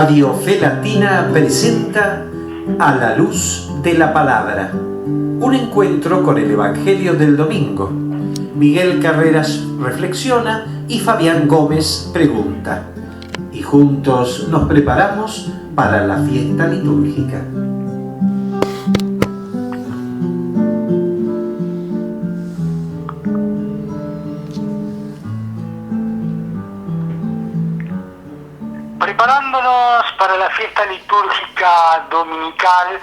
Radio Fe Latina presenta A la Luz de la Palabra, un encuentro con el Evangelio del domingo. Miguel Carreras reflexiona y Fabián Gómez pregunta. Y juntos nos preparamos para la fiesta litúrgica. Preparándonos para la fiesta litúrgica dominical,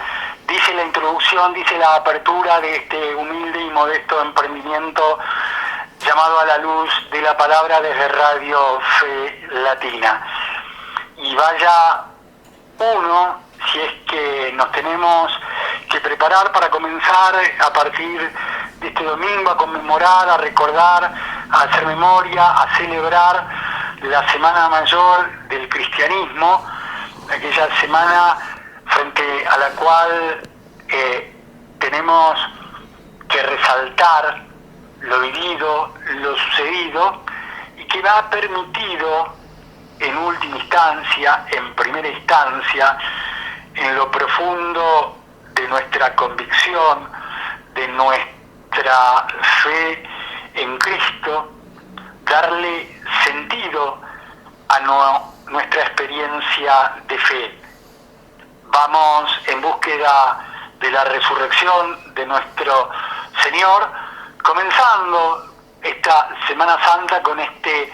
dice la introducción, dice la apertura de este humilde y modesto emprendimiento llamado A la Luz de la Palabra desde Radio Fe Latina. Y vaya uno, si es que nos tenemos que preparar para comenzar a partir de este domingo a conmemorar, a recordar, a hacer memoria, a celebrar la Semana Mayor del Cristianismo, aquella semana frente a la cual tenemos que resaltar lo vivido, lo sucedido, y que ha permitido en última instancia, en primera instancia, en lo profundo de nuestra convicción, de nuestra fe en Cristo, darle sentido a nuestra experiencia de fe. Vamos en búsqueda de la resurrección de nuestro Señor, comenzando esta Semana Santa con este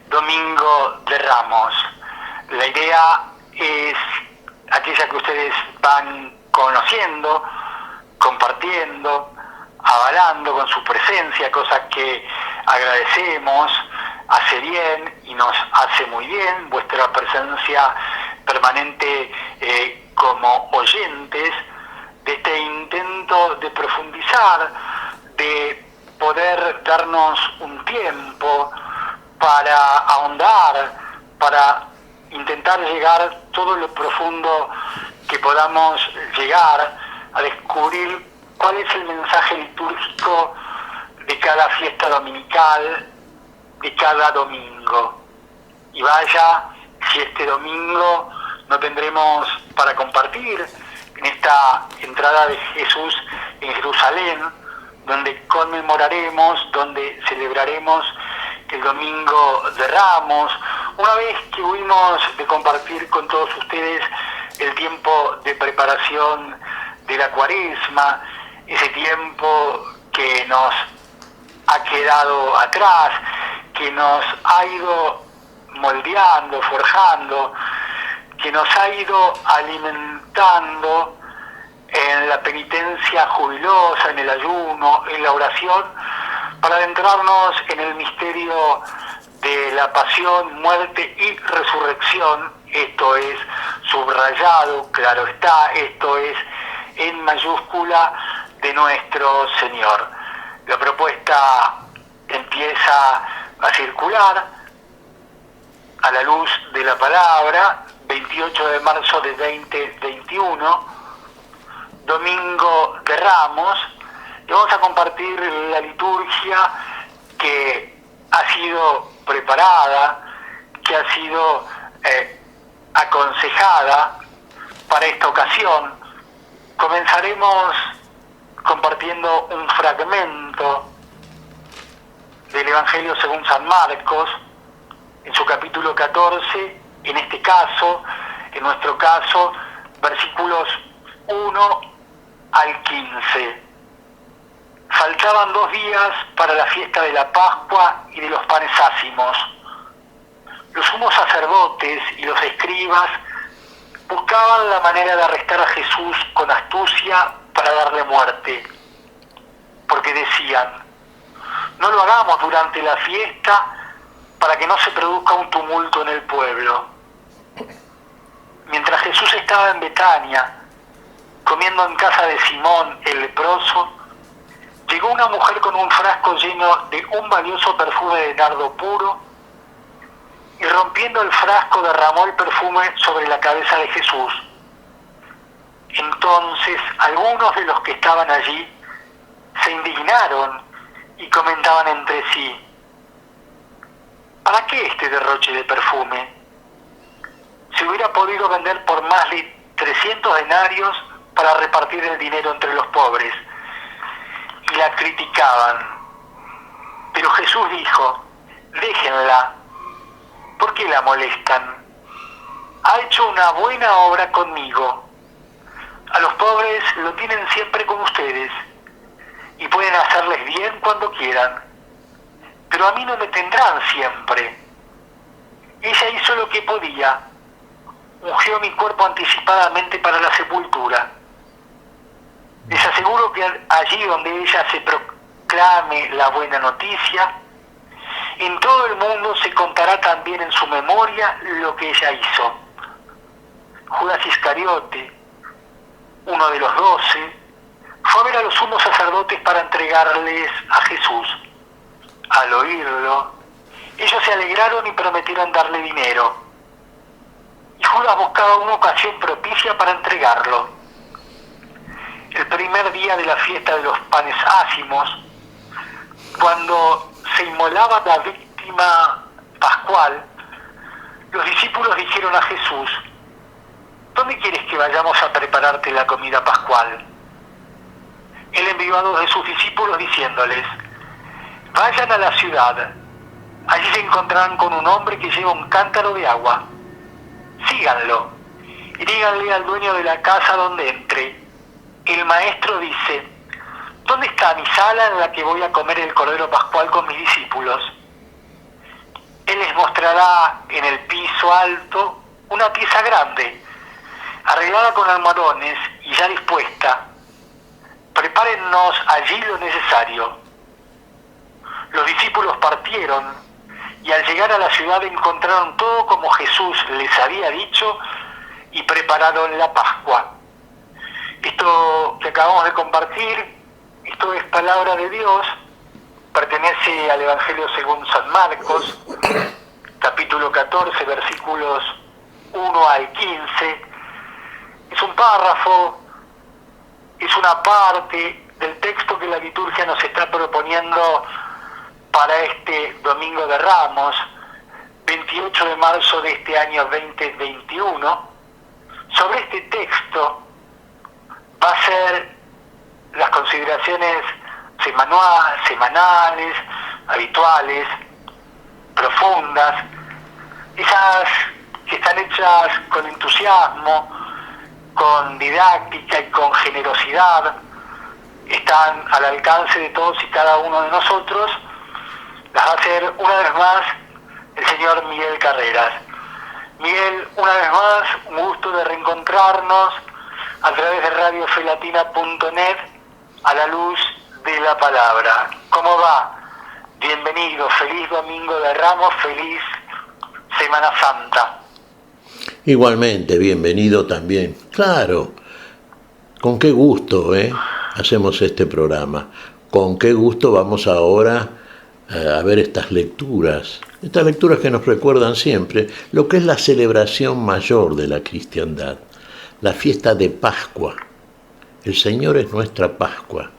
Domingo de Ramos. La idea es aquella que ustedes van conociendo, compartiendo, avalando con su presencia, cosa que agradecemos, hace bien y nos hace muy bien vuestra presencia permanente como oyentes de este intento de profundizar, de poder darnos un tiempo para ahondar, para intentar llegar todo lo profundo que podamos llegar a descubrir cuál es el mensaje litúrgico de cada fiesta dominical, de cada domingo. Y vaya si este domingo no tendremos para compartir en esta entrada de Jesús en Jerusalén, donde conmemoraremos, donde celebraremos el Domingo de Ramos, una vez que huimos de compartir con todos ustedes el tiempo de preparación de la Cuaresma, ese tiempo que nos ha quedado atrás, que nos ha ido moldeando, forjando, que nos ha ido alimentando en la penitencia jubilosa, en el ayuno, en la oración, para adentrarnos en el misterio de la pasión, muerte y resurrección. Esto es subrayado, claro está, esto es en mayúscula de nuestro Señor. La propuesta empieza a circular a la luz de la palabra, 28 de marzo de 2021, Domingo de Ramos, y vamos a compartir la liturgia que ha sido preparada, que ha sido aconsejada para esta ocasión. Comenzaremos compartiendo un fragmento del Evangelio según San Marcos, en su capítulo 14, en este caso, en nuestro caso, versículos 1 al 15. Faltaban 2 días para la fiesta de la Pascua y de los panes ácimos. Los sumos sacerdotes y los escribas buscaban la manera de arrestar a Jesús con astucia para darle muerte, porque decían: no lo hagamos durante la fiesta para que no se produzca un tumulto en el pueblo. Mientras Jesús estaba en Betania, comiendo en casa de Simón el leproso, llegó una mujer con un frasco lleno de un valioso perfume de nardo puro, y rompiendo el frasco derramó el perfume sobre la cabeza de Jesús. Entonces algunos de los que estaban allí se indignaron y comentaban entre sí: ¿para qué este derroche de perfume? Se se hubiera podido vender por más de 300 denarios para repartir el dinero entre los pobres. Y la criticaban. Pero Jesús dijo: déjenla, ¿por qué la molestan? Ha hecho una buena obra conmigo. A los pobres lo tienen siempre con ustedes y pueden hacerles bien cuando quieran, pero a mí no me tendrán siempre. Ella hizo lo que podía, ungió mi cuerpo anticipadamente para la sepultura. Les aseguro que allí donde ella se proclame la buena noticia, en todo el mundo se contará también en su memoria lo que ella hizo. Judas Iscariote, uno de los 12, fue a ver a los sumos sacerdotes para entregarles a Jesús. Al oírlo, ellos se alegraron y prometieron darle dinero. Y Judas buscaba una ocasión propicia para entregarlo. El primer día de la fiesta de los panes ácimos, cuando se inmolaba la víctima pascual, los discípulos dijeron a Jesús: ¿dónde quieres que vayamos a prepararte la comida pascual? Él envió a 2 de sus discípulos diciéndoles: vayan a la ciudad, allí se encontrarán con un hombre que lleva un cántaro de agua. Síganlo y díganle al dueño de la casa donde entre: el maestro dice, ¿dónde está mi sala en la que voy a comer el cordero pascual con mis discípulos? Él les mostrará en el piso alto una pieza grande, arreglada con almohadones y ya dispuesta. Prepárennos allí lo necesario. Los discípulos partieron y al llegar a la ciudad encontraron todo como Jesús les había dicho y prepararon la Pascua. Esto que acabamos de compartir, esto es palabra de Dios, pertenece al Evangelio según San Marcos, capítulo 14, versículos 1 al 15. Es un párrafo, es una parte del texto que la liturgia nos está proponiendo para este Domingo de Ramos, 28 de marzo de este año 2021. Sobre este texto va a ser las consideraciones semanales, habituales, profundas, esas que están hechas con entusiasmo, con didáctica y con generosidad, están al alcance de todos y cada uno de nosotros. Las va a hacer una vez más el señor Miguel Carreras. Miguel, una vez más, un gusto de reencontrarnos a través de radiofelatina.net a la luz de la palabra. ¿Cómo va? Bienvenido, feliz Domingo de Ramos, feliz Semana Santa. Igualmente, bienvenido también. Claro, con qué gusto hacemos este programa. Con qué gusto vamos ahora a ver estas lecturas que nos recuerdan siempre lo que es la celebración mayor de la cristiandad, la fiesta de Pascua. El Señor es nuestra Pascua.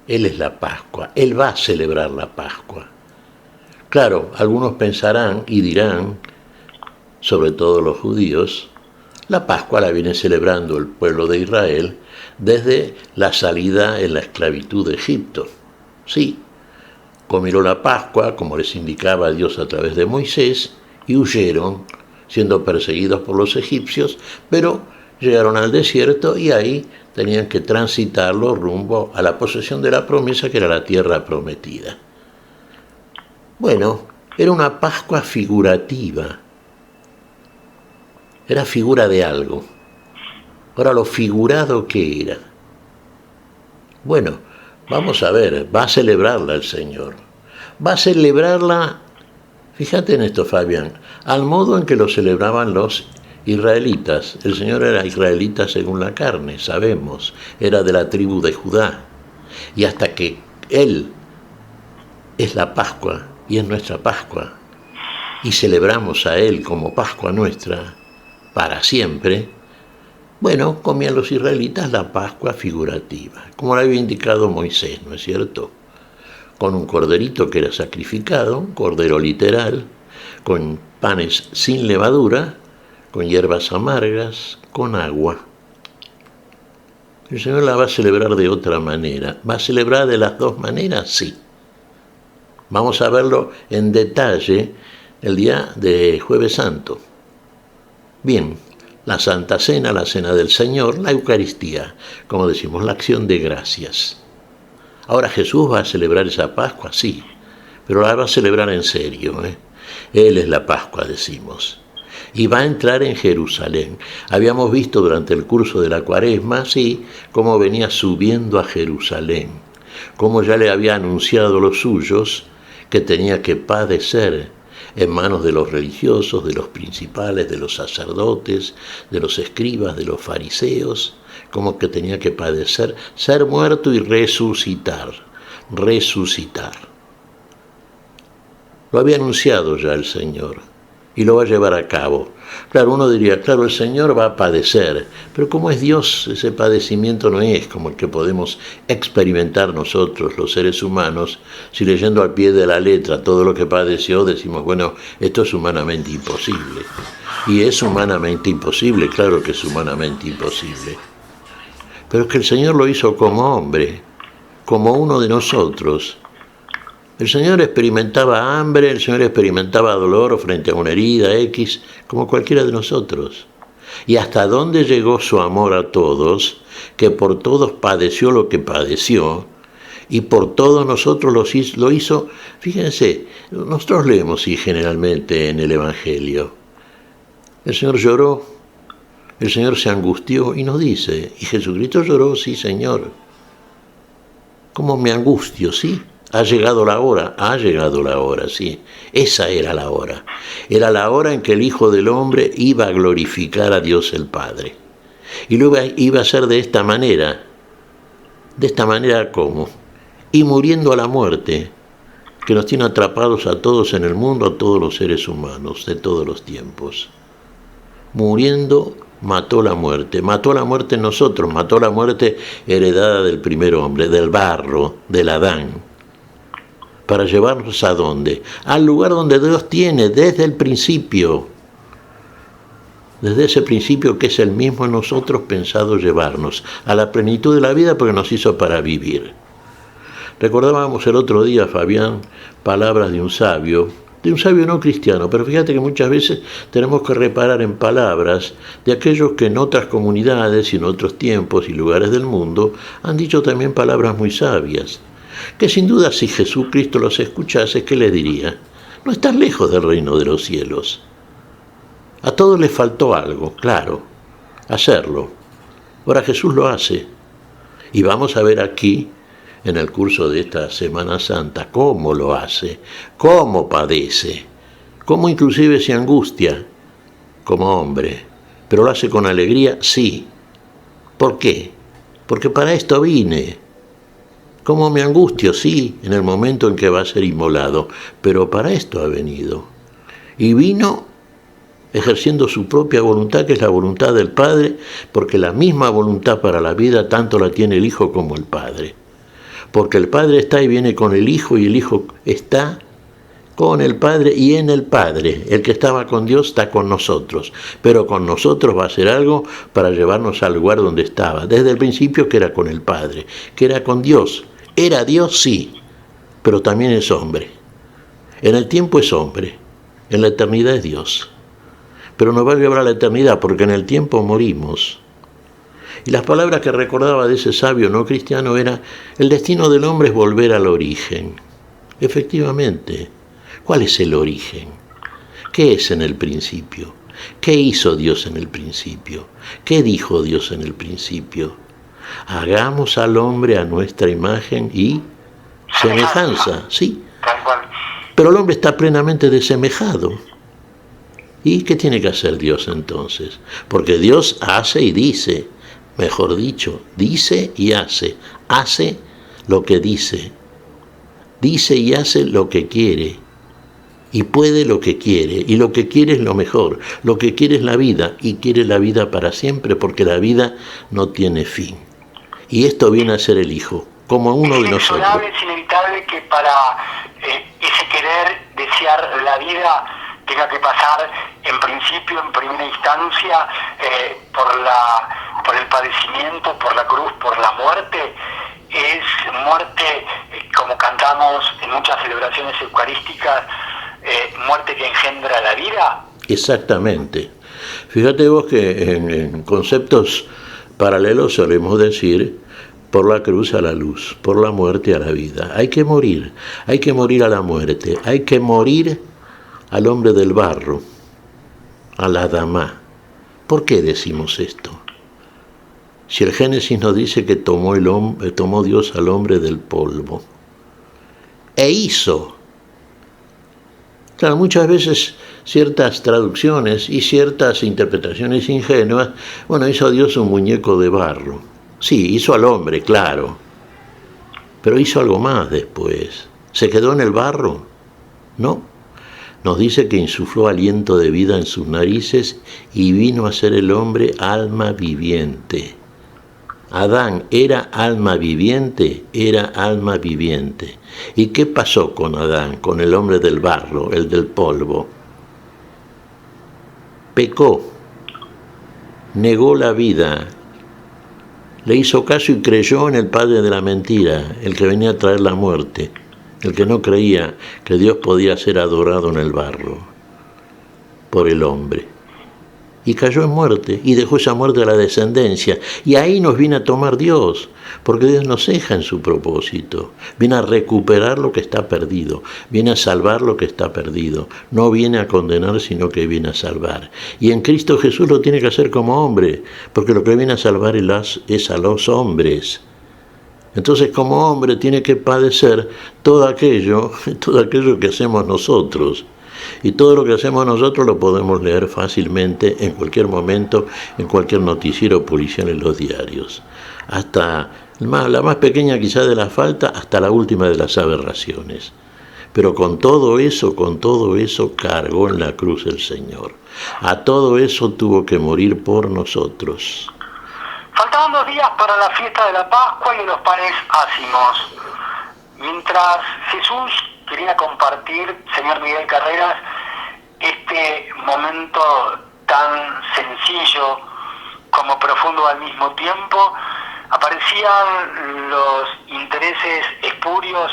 Él es la Pascua. Él va a celebrar la Pascua. Claro, algunos pensarán y dirán, sobre todo los judíos, la Pascua la viene celebrando el pueblo de Israel desde la salida en la esclavitud de Egipto. Sí, comieron la Pascua, como les indicaba Dios a través de Moisés, y huyeron, siendo perseguidos por los egipcios, pero llegaron al desierto y ahí tenían que transitarlo rumbo a la posesión de la promesa, que era la tierra prometida. Bueno, era una Pascua figurativa. Era figura de algo. Ahora, lo figurado que era. Bueno, vamos a ver, va a celebrarla el Señor. Va a celebrarla, fíjate en esto, Fabián, al modo en que lo celebraban los israelitas. El Señor era israelita según la carne, sabemos, era de la tribu de Judá. Y hasta que Él es la Pascua y es nuestra Pascua, y celebramos a Él como Pascua nuestra para siempre, bueno, comían los israelitas la Pascua figurativa, como lo había indicado Moisés, ¿no es cierto? Con un corderito que era sacrificado, un cordero literal, con panes sin levadura, con hierbas amargas, con agua. El Señor la va a celebrar de otra manera. ¿Va a celebrar de las dos maneras? Sí. Vamos a verlo en detalle el día de Jueves Santo. Bien, la Santa Cena, la Cena del Señor, la Eucaristía, como decimos, la acción de gracias. Ahora, ¿Jesús va a celebrar esa Pascua? Sí, pero la va a celebrar en serio, ¿eh? Él es la Pascua, decimos. Y va a entrar en Jerusalén. Habíamos visto durante el curso de la Cuaresma, sí, cómo venía subiendo a Jerusalén, cómo ya le había anunciado a los suyos que tenía que padecer en manos de los religiosos, de los principales, de los sacerdotes, de los escribas, de los fariseos, como que tenía que padecer, ser muerto y resucitar. Lo había anunciado ya el Señor y lo va a llevar a cabo. Claro, uno diría, claro, el Señor va a padecer, pero como es Dios, ese padecimiento no es como el que podemos experimentar nosotros, los seres humanos. Si leyendo al pie de la letra todo lo que padeció, decimos, bueno, esto es humanamente imposible. Y es humanamente imposible, claro que es humanamente imposible. Pero es que el Señor lo hizo como hombre, como uno de nosotros. El Señor experimentaba hambre, el Señor experimentaba dolor frente a una herida X, como cualquiera de nosotros. Y hasta dónde llegó su amor a todos, que por todos padeció lo que padeció, y por todos nosotros lo hizo. Fíjense, nosotros leemos y generalmente en el Evangelio. El Señor lloró, el Señor se angustió y nos dice, ¿y Jesucristo lloró? Sí, Señor. ¿Cómo me angustio? Sí. Ha llegado la hora, sí. Esa era la hora. Era la hora en que el Hijo del Hombre iba a glorificar a Dios el Padre. Y luego iba a ser de esta manera. ¿De esta manera cómo? Y muriendo a la muerte, que nos tiene atrapados a todos en el mundo, a todos los seres humanos, de todos los tiempos. Muriendo, mató la muerte en nosotros, mató la muerte heredada del primer hombre, del barro, del Adán. Para llevarnos ¿a dónde? Al lugar donde Dios tiene desde el principio. Desde ese principio que es el mismo en nosotros pensado llevarnos a la plenitud de la vida porque nos hizo para vivir. Recordábamos el otro día, Fabián, palabras de un sabio no cristiano, pero fíjate que muchas veces tenemos que reparar en palabras de aquellos que en otras comunidades y en otros tiempos y lugares del mundo han dicho también palabras muy sabias. Que sin duda si Jesucristo los escuchase, ¿qué les diría? No estás lejos del reino de los cielos. A todos les faltó algo, claro, hacerlo. Ahora Jesús lo hace. Y vamos a ver aquí, en el curso de esta Semana Santa, cómo lo hace, cómo padece, cómo inclusive se angustia como hombre. Pero lo hace con alegría, sí. ¿Por qué? Porque para esto vine. ¿Cómo me angustio? Sí, en el momento en que va a ser inmolado, pero para esto ha venido. Y vino ejerciendo su propia voluntad, que es la voluntad del Padre, porque la misma voluntad para la vida tanto la tiene el Hijo como el Padre. Porque el Padre está y viene con el Hijo, y el Hijo está con el Padre y en el Padre. El que estaba con Dios está con nosotros, pero con nosotros va a hacer algo para llevarnos al lugar donde estaba. Desde el principio que era con el Padre, que era con Dios. Era Dios, sí, pero también es hombre. En el tiempo es hombre, en la eternidad es Dios. Pero nos va a llevar a la eternidad porque en el tiempo morimos. Y las palabras que recordaba de ese sabio no cristiano era, el destino del hombre es volver al origen. Efectivamente, ¿cuál es el origen? ¿Qué es en el principio? ¿Qué hizo Dios en el principio? ¿Qué dijo Dios en el principio? Hagamos al hombre a nuestra imagen y semejanza, sí. Pero el hombre está plenamente desemejado. ¿Y qué tiene que hacer Dios entonces? Porque Dios hace y dice, mejor dicho, dice y hace lo que dice y hace lo que quiere, y puede lo que quiere, y lo que quiere es lo mejor, lo que quiere es la vida, y quiere la vida para siempre, porque la vida no tiene fin. Y esto viene a ser el Hijo, como uno de nosotros. Es inevitable que para ese querer, desear la vida, tenga que pasar en principio, en primera instancia, por el padecimiento, por la cruz, por la muerte. Es muerte, como cantamos en muchas celebraciones eucarísticas, muerte que engendra la vida. Exactamente. Fíjate vos que en conceptos paralelos solemos decir por la cruz a la luz, por la muerte a la vida. Hay que morir a la muerte, hay que morir al hombre del barro, al Adamá. ¿Por qué decimos esto? Si el Génesis nos dice que tomó Dios al hombre del polvo e hizo. Claro, muchas veces ciertas traducciones y ciertas interpretaciones ingenuas, hizo Dios un muñeco de barro. Sí, hizo al hombre, claro, pero hizo algo más después. ¿Se quedó en el barro? No. Nos dice que insufló aliento de vida en sus narices y vino a ser el hombre alma viviente. Adán era alma viviente. ¿Y qué pasó con Adán, con el hombre del barro, el del polvo? Pecó, negó la vida, le hizo caso y creyó en el padre de la mentira, el que venía a traer la muerte, el que no creía que Dios podía ser adorado en el barro por el hombre. Y cayó en muerte, y dejó esa muerte a la descendencia. Y ahí nos viene a tomar Dios, porque Dios nos deja en su propósito. Viene a recuperar lo que está perdido, viene a salvar lo que está perdido. No viene a condenar, sino que viene a salvar. Y en Cristo Jesús lo tiene que hacer como hombre, porque lo que viene a salvar es a los hombres. Entonces, como hombre, tiene que padecer todo aquello que hacemos nosotros. Y todo lo que hacemos nosotros lo podemos leer fácilmente en cualquier momento, en cualquier noticiero policial en los diarios. Hasta la más pequeña quizá de la falta, hasta la última de las aberraciones. Pero con todo eso cargó en la cruz el Señor. A todo eso tuvo que morir por nosotros. Faltaban 2 días para la fiesta de la Pascua y de los panes ácimos. Mientras Jesús quería compartir, señor Miguel Carreras, este momento tan sencillo como profundo al mismo tiempo, aparecían los intereses espurios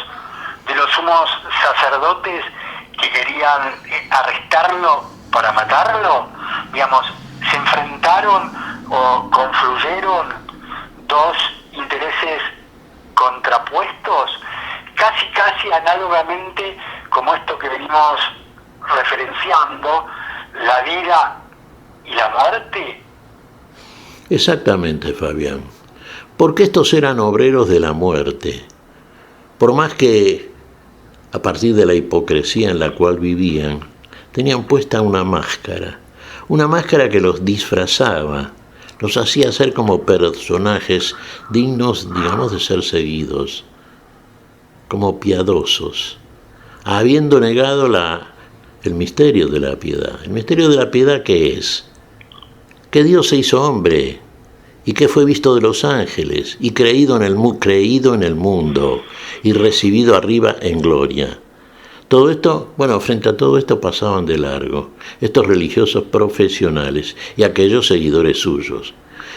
de los sumos sacerdotes que querían arrestarlo para matarlo. Digamos, se enfrentaron o confluyeron 2 intereses contrapuestos, casi análogamente como esto que venimos referenciando, la vida y la muerte. Exactamente, Fabián. Porque estos eran obreros de la muerte. Por más que, a partir de la hipocresía en la cual vivían, tenían puesta una máscara que los disfrazaba, los hacía ser como personajes dignos, digamos, de ser seguidos, como piadosos, habiendo negado el misterio de la piedad. ¿El misterio de la piedad qué es? Que Dios se hizo hombre y que fue visto de los ángeles y creído en el mundo y recibido arriba en gloria. Todo esto, frente a todo esto pasaban de largo estos religiosos profesionales y aquellos seguidores suyos.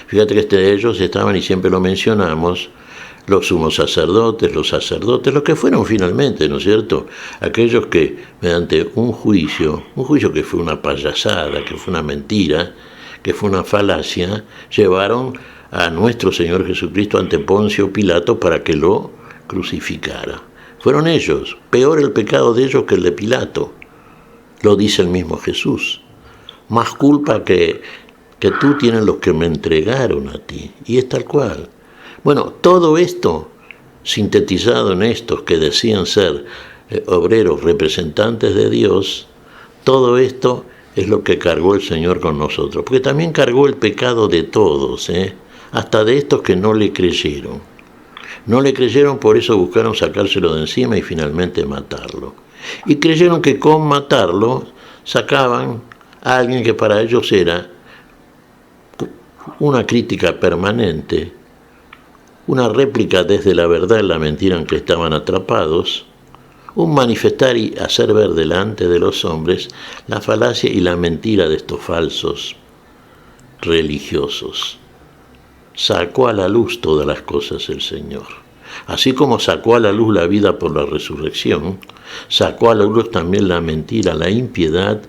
Fíjate que de ellos estaban, y siempre lo mencionamos, los sumos sacerdotes, los que fueron finalmente, ¿no es cierto? Aquellos que, mediante un juicio que fue una payasada, que fue una mentira, que fue una falacia, llevaron a nuestro Señor Jesucristo ante Poncio Pilato para que lo crucificara. Fueron ellos, peor el pecado de ellos que el de Pilato, lo dice el mismo Jesús. Más culpa que tú tienen los que me entregaron a ti, y es tal cual. Todo esto, sintetizado en estos que decían ser obreros representantes de Dios, todo esto es lo que cargó el Señor con nosotros, porque también cargó el pecado de todos, hasta de estos que no le creyeron. No le creyeron, por eso buscaron sacárselo de encima y finalmente matarlo. Y creyeron que con matarlo sacaban a alguien que para ellos era una crítica permanente, una réplica desde la verdad en la mentira en que estaban atrapados, un manifestar y hacer ver delante de los hombres la falacia y la mentira de estos falsos religiosos. Sacó a la luz todas las cosas el Señor. Así como sacó a la luz la vida por la resurrección, sacó a la luz también la mentira, la impiedad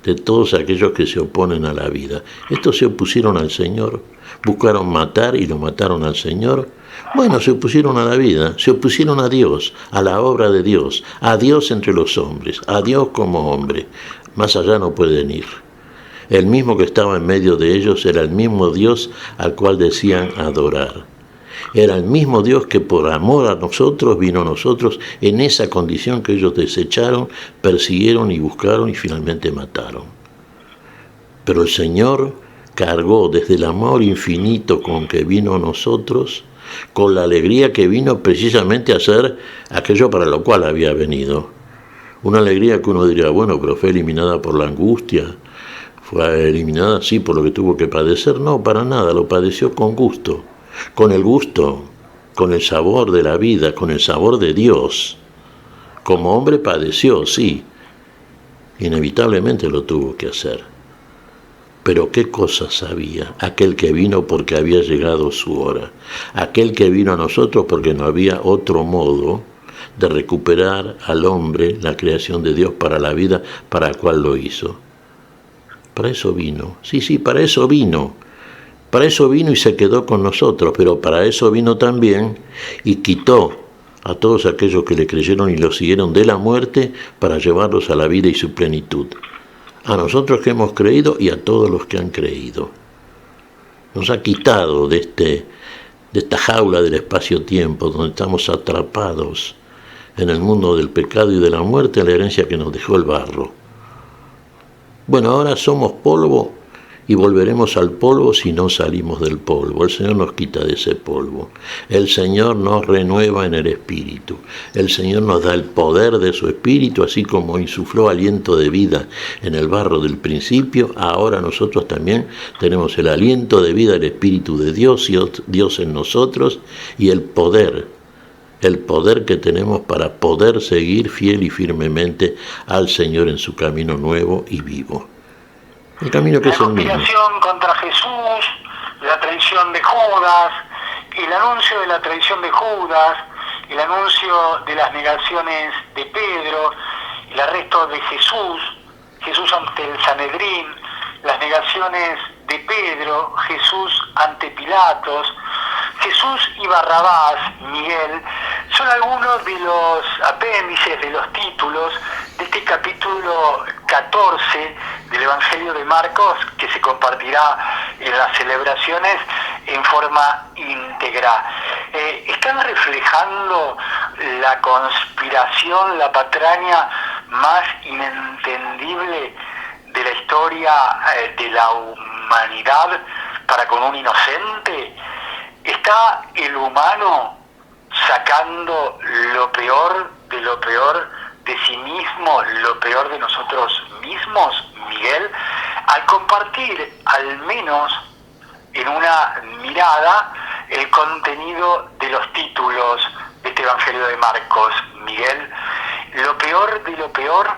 de todos aquellos que se oponen a la vida. Estos se opusieron al Señor, buscaron matar y lo mataron al Señor. Bueno, se opusieron a la vida, se opusieron a Dios, a la obra de Dios, a Dios entre los hombres, a Dios como hombre. Más allá no pueden ir. El mismo que estaba en medio de ellos era el mismo Dios al cual decían adorar. Era el mismo Dios que por amor a nosotros vino a nosotros en esa condición que ellos desecharon, persiguieron y buscaron y finalmente mataron. Pero el Señor cargó desde el amor infinito con que vino a nosotros, con la alegría que vino precisamente a hacer aquello para lo cual había venido. Una alegría que uno diría, bueno, pero fue eliminada por la angustia, fue eliminada sí por lo que tuvo que padecer. No, para nada, lo padeció con gusto, con el gusto, con el sabor de la vida, con el sabor de Dios. Como hombre padeció, sí, inevitablemente lo tuvo que hacer. Pero qué cosa sabía aquel que vino porque había llegado su hora, aquel que vino a nosotros porque no había otro modo de recuperar al hombre la creación de Dios para la vida para la cual lo hizo. Para eso vino, sí, para eso vino. Para eso vino y se quedó con nosotros, pero para eso vino también y quitó a todos aquellos que le creyeron y lo siguieron de la muerte para llevarlos a la vida y su plenitud. A nosotros que hemos creído y a todos los que han creído. Nos ha quitado de esta jaula del espacio-tiempo donde estamos atrapados en el mundo del pecado y de la muerte, la herencia que nos dejó el barro. Bueno, ahora somos polvo y volveremos al polvo si no salimos del polvo. El Señor nos quita de ese polvo. El Señor nos renueva en el Espíritu. El Señor nos da el poder de su Espíritu, así como insufló aliento de vida en el barro del principio. Ahora nosotros también tenemos el aliento de vida, el Espíritu de Dios, y Dios en nosotros, y el poder que tenemos para poder seguir fiel y firmemente al Señor en su camino nuevo y vivo. El camino que es el mismo. La conspiración contra Jesús, la traición de Judas, el anuncio de la traición de Judas, el anuncio de las negaciones de Pedro, el arresto de Jesús ante el Sanedrín, las negaciones de Pedro, Jesús ante Pilatos, Jesús y Barrabás, Miguel, son algunos de los apéndices, de los títulos de este capítulo 14 del Evangelio de Marcos, que se compartirá en las celebraciones en forma íntegra. Están reflejando la conspiración, la patraña más inentendible de la historia de la humanidad para con un inocente. ¿Está el humano sacando lo peor de sí mismo, lo peor de nosotros mismos, Miguel, al compartir al menos en una mirada el contenido de los títulos de este Evangelio de Marcos? Miguel, lo peor de lo peor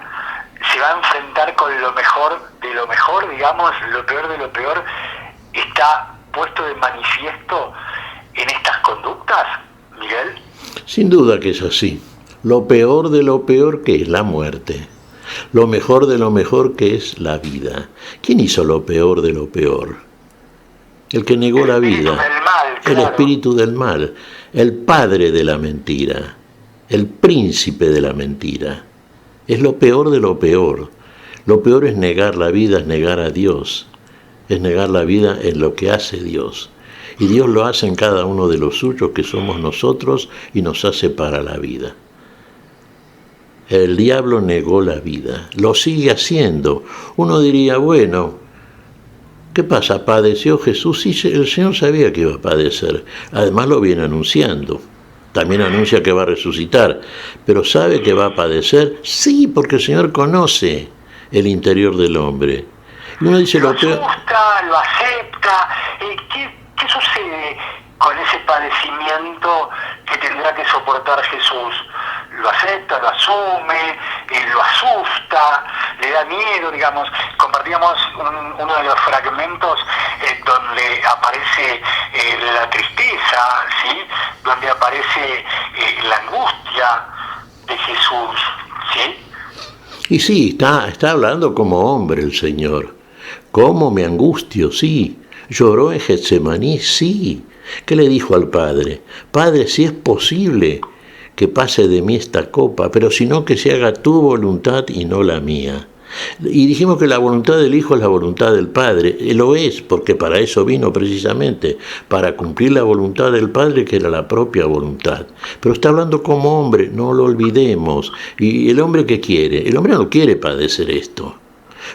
se va a enfrentar con lo mejor de lo mejor, digamos, lo peor de lo peor está puesto de manifiesto en estas conductas, Miguel. Sin duda que es así. Lo peor de lo peor que es la muerte. Lo mejor de lo mejor que es la vida. ¿Quién hizo lo peor de lo peor? El que negó la vida. El espíritu del mal. El padre de la mentira. El príncipe de la mentira. Es lo peor de lo peor. Lo peor es negar la vida, es negar a Dios. Es negar la vida en lo que hace Dios. Y Dios lo hace en cada uno de los suyos, que somos nosotros, y nos hace para la vida. El diablo negó la vida, lo sigue haciendo. Uno diría, bueno, ¿qué pasa? ¿Padeció Jesús? Sí, el Señor sabía que iba a padecer. Además lo viene anunciando. También anuncia que va a resucitar. ¿Pero sabe que va a padecer? Sí, porque el Señor conoce el interior del hombre. Y uno dice, lo asusta, lo acepta. ¿Qué sucede con ese padecimiento que tendrá que soportar Jesús? lo acepta, lo asume, lo asusta, le da miedo, digamos. Compartíamos uno de los fragmentos donde aparece la tristeza, ¿sí? Donde aparece la angustia de Jesús, ¿sí? Y sí, está hablando como hombre el Señor. ¿Cómo me angustio? Sí. ¿Lloró en Getsemaní? Sí. ¿Qué le dijo al Padre? Padre, si es posible que pase de mí esta copa, pero si no, que se haga tu voluntad y no la mía. Y dijimos que la voluntad del Hijo es la voluntad del Padre. Lo es, porque para eso vino precisamente, para cumplir la voluntad del Padre, que era la propia voluntad. Pero está hablando como hombre, no lo olvidemos. ¿Y el hombre qué quiere? El hombre no quiere padecer esto.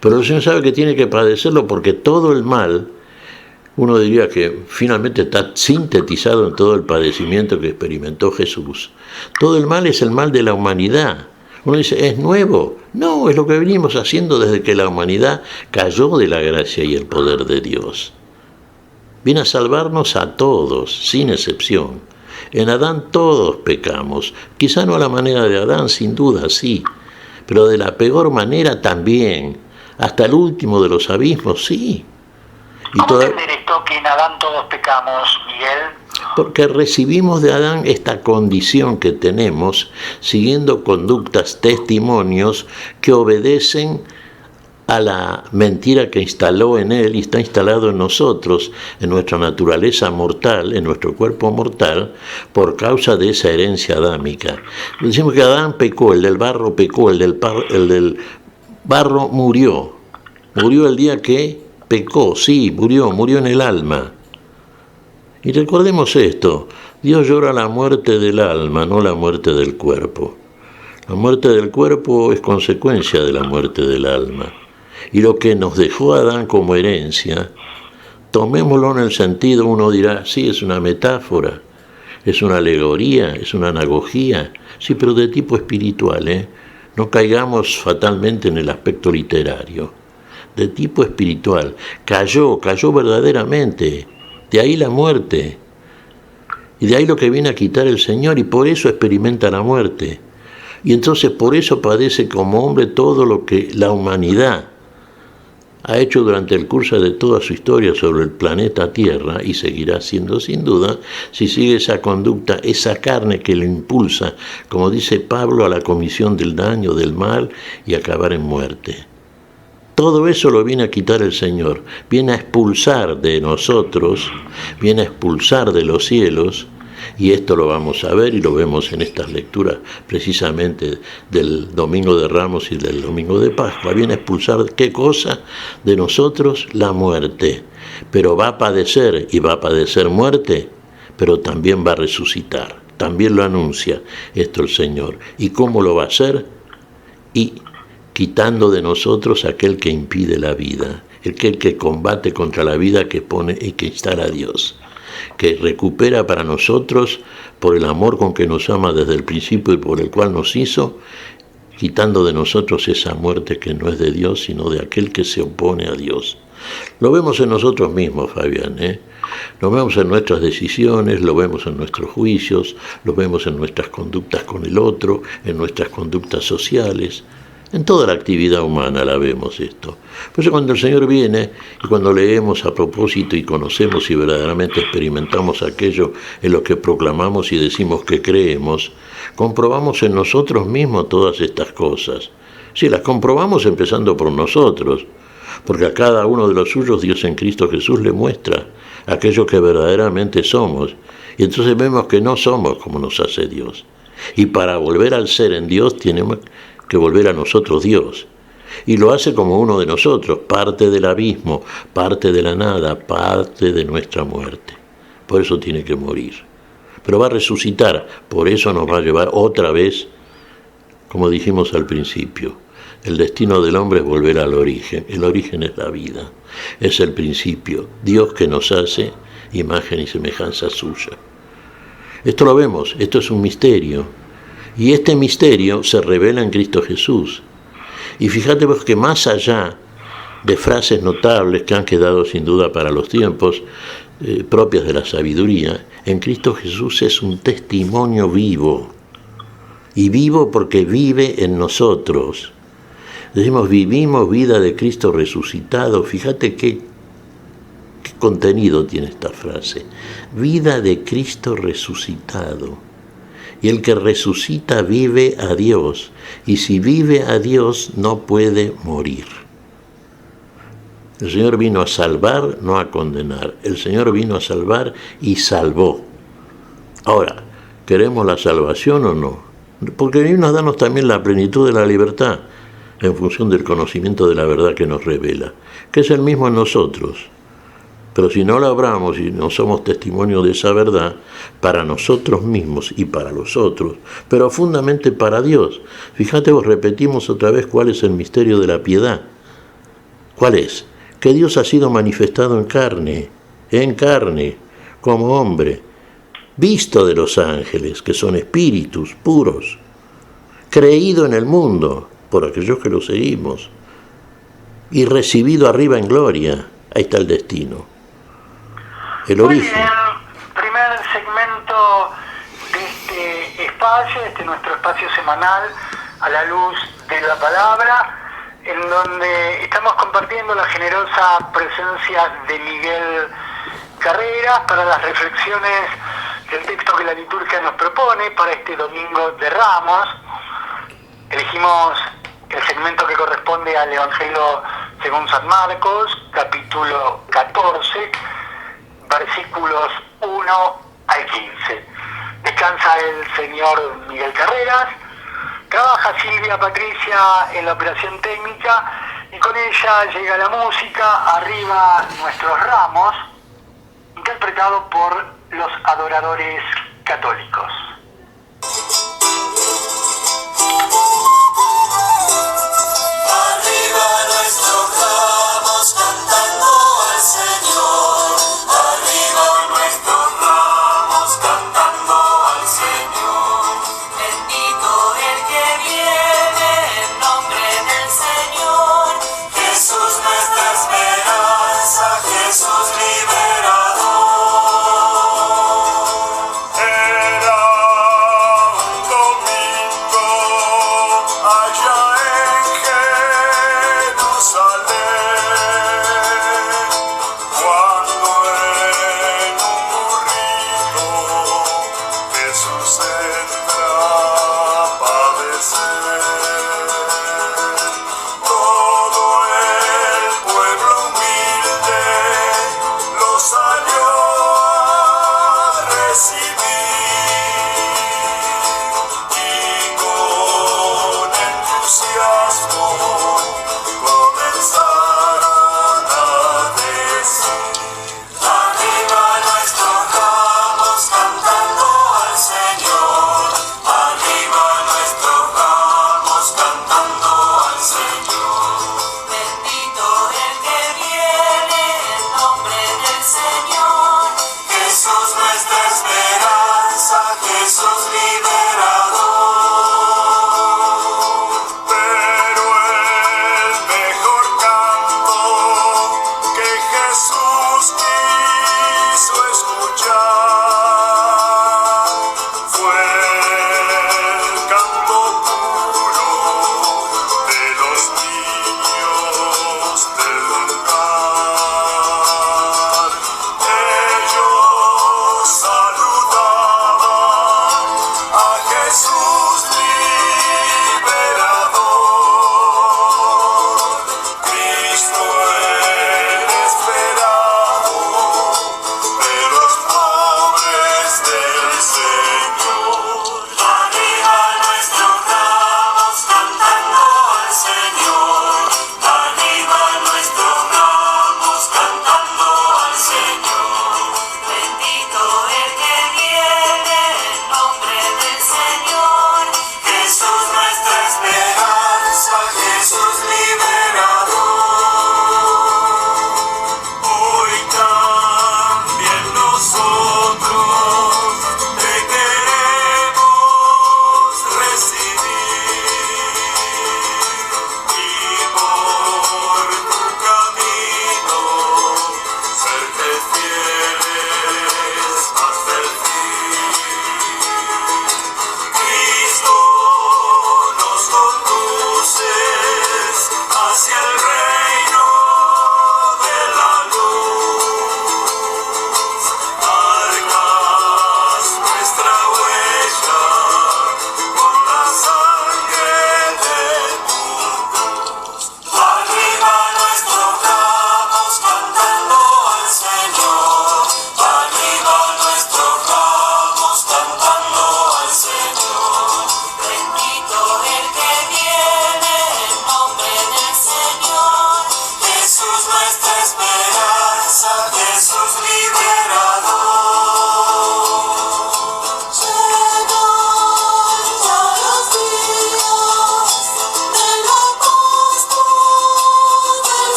Pero el Señor sabe que tiene que padecerlo porque todo el mal, uno diría que finalmente está sintetizado en todo el padecimiento que experimentó Jesús. Todo el mal es el mal de la humanidad. Uno dice, ¿es nuevo? No, es lo que venimos haciendo desde que la humanidad cayó de la gracia y el poder de Dios. Viene a salvarnos a todos, sin excepción. En Adán todos pecamos, quizá no a la manera de Adán, sin duda, sí, pero de la peor manera también, hasta el último de los abismos, sí. ¿Cómo entender esto que en Adán todos pecamos, Miguel? Porque recibimos de Adán esta condición que tenemos, siguiendo conductas, testimonios que obedecen a la mentira que instaló en él y está instalado en nosotros, en nuestra naturaleza mortal, en nuestro cuerpo mortal, por causa de esa herencia adámica. Decimos que Adán pecó, el del barro pecó, el del barro murió el día que pecó, sí, murió en el alma. Y recordemos esto, Dios llora la muerte del alma, no la muerte del cuerpo. La muerte del cuerpo es consecuencia de la muerte del alma. Y lo que nos dejó Adán como herencia, tomémoslo en el sentido, uno dirá, sí, es una metáfora, es una alegoría, es una anagogía, sí, pero de tipo espiritual, no caigamos fatalmente en el aspecto literario. De tipo espiritual, cayó verdaderamente, de ahí la muerte, y de ahí lo que viene a quitar el Señor, y por eso experimenta la muerte, y entonces por eso padece como hombre todo lo que la humanidad ha hecho durante el curso de toda su historia sobre el planeta Tierra, y seguirá haciendo sin duda, si sigue esa conducta, esa carne que le impulsa, como dice Pablo, a la comisión del daño, del mal, y acabar en muerte. Todo eso lo viene a quitar el Señor, viene a expulsar de nosotros, viene a expulsar de los cielos, y esto lo vamos a ver y lo vemos en estas lecturas precisamente del Domingo de Ramos y del Domingo de Pascua. Viene a expulsar, ¿qué cosa? De nosotros la muerte, pero va a padecer y va a padecer muerte, pero también va a resucitar, también lo anuncia esto el Señor. ¿Y cómo lo va a hacer? Y quitando de nosotros aquel que impide la vida, aquel que combate contra la vida que pone y que instala a Dios, que recupera para nosotros, por el amor con que nos ama desde el principio y por el cual nos hizo, quitando de nosotros esa muerte que no es de Dios, sino de aquel que se opone a Dios. Lo vemos en nosotros mismos, Fabián, Lo vemos en nuestras decisiones, lo vemos en nuestros juicios, lo vemos en nuestras conductas con el otro, en nuestras conductas sociales. En toda la actividad humana la vemos esto. Por eso cuando el Señor viene y cuando leemos a propósito y conocemos y verdaderamente experimentamos aquello en lo que proclamamos y decimos que creemos, comprobamos en nosotros mismos todas estas cosas. Sí, las comprobamos empezando por nosotros, porque a cada uno de los suyos Dios en Cristo Jesús le muestra aquello que verdaderamente somos. Y entonces vemos que no somos como nos hace Dios. Y para volver al ser en Dios tenemos que volver a nosotros Dios. Y lo hace como uno de nosotros, parte del abismo, parte de la nada, parte de nuestra muerte. Por eso tiene que morir. Pero va a resucitar, por eso nos va a llevar otra vez, como dijimos al principio. El destino del hombre es volver al origen. El origen es la vida, es el principio. Dios que nos hace imagen y semejanza suya. Esto lo vemos, esto es un misterio. Y este misterio se revela en Cristo Jesús. Y fíjate vos que más allá de frases notables que han quedado sin duda para los tiempos, propias de la sabiduría, en Cristo Jesús es un testimonio vivo. Y vivo porque vive en nosotros. Decimos, vivimos vida de Cristo resucitado. Fíjate qué contenido tiene esta frase. Vida de Cristo resucitado. Y el que resucita vive a Dios. Y si vive a Dios no puede morir. El Señor vino a salvar, no a condenar. El Señor vino a salvar y salvó. Ahora, ¿queremos la salvación o no? Porque vino a darnos también la plenitud de la libertad, en función del conocimiento de la verdad que nos revela, que es el mismo en nosotros. Pero si no la obramos y no somos testimonio de esa verdad, para nosotros mismos y para los otros, pero profundamente para Dios. Fíjate, vos, repetimos otra vez cuál es el misterio de la piedad. ¿Cuál es? Que Dios ha sido manifestado en carne, como hombre, visto de los ángeles, que son espíritus puros, creído en el mundo, por aquellos que lo seguimos, y recibido arriba en gloria. Ahí está el destino, el origen. Muy bien, primer segmento de este espacio, nuestro espacio semanal a la luz de la palabra, en donde estamos compartiendo la generosa presencia de Miguel Carreras para las reflexiones del texto que la liturgia nos propone para este Domingo de Ramos. Elegimos el segmento que corresponde al Evangelio según San Marcos, capítulo 14, versículos 1 al 15. Descansa el señor Miguel Carreras, trabaja Silvia Patricia en la operación técnica y con ella llega la música Arriba Nuestros Ramos, interpretado por los adoradores católicos. Jesús liberador, era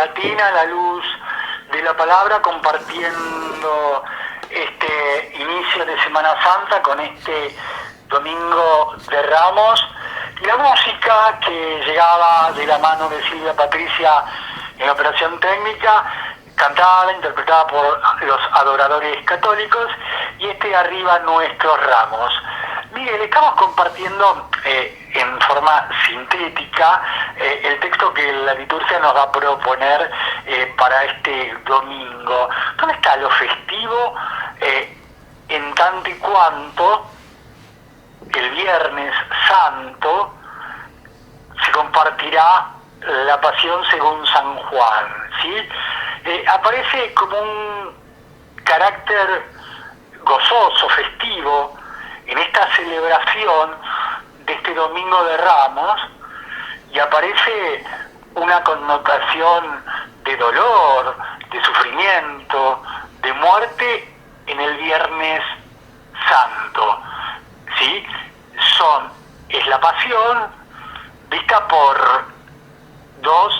Atina a la luz de la palabra, compartiendo este inicio de Semana Santa con este Domingo de Ramos, y la música que llegaba de la mano de Silvia Patricia en operación técnica, cantada, interpretada por los adoradores católicos, y Arriba Nuestros Ramos. Miguel, estamos compartiendo en forma sintética el texto que la liturgia nos va a proponer para este domingo. ¿Dónde está lo festivo en tanto y cuanto el Viernes Santo se compartirá la Pasión según San Juan? ¿Sí? Aparece como un carácter gozoso, festivo, en esta celebración de este Domingo de Ramos, y aparece una connotación de dolor, de sufrimiento, de muerte en el Viernes Santo. ¿Sí? Es la Pasión vista por dos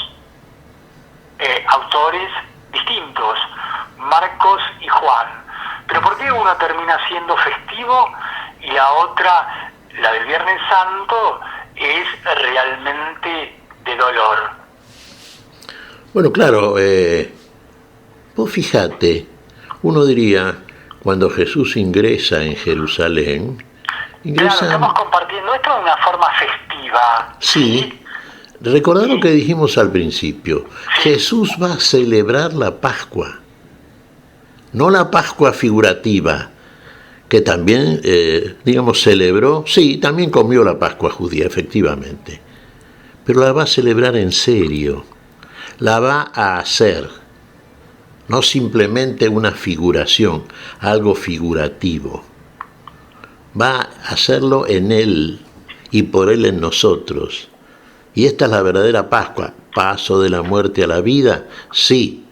autores distintos, Marcos y Juan. Pero ¿por qué uno termina siendo festivo y la otra, la del Viernes Santo, es realmente de dolor? Bueno, claro, vos fijate, uno diría, cuando Jesús ingresa en Jerusalén, Claro, estamos compartiendo esto de una forma festiva. Sí, recordad lo que dijimos al principio, Jesús va a celebrar la Pascua, no la Pascua figurativa, que también, celebró, sí, también comió la Pascua judía, efectivamente, pero la va a celebrar en serio, la va a hacer, no simplemente una figuración, algo figurativo. Va a hacerlo en Él y por Él en nosotros. Y esta es la verdadera Pascua, paso de la muerte a la vida, sí.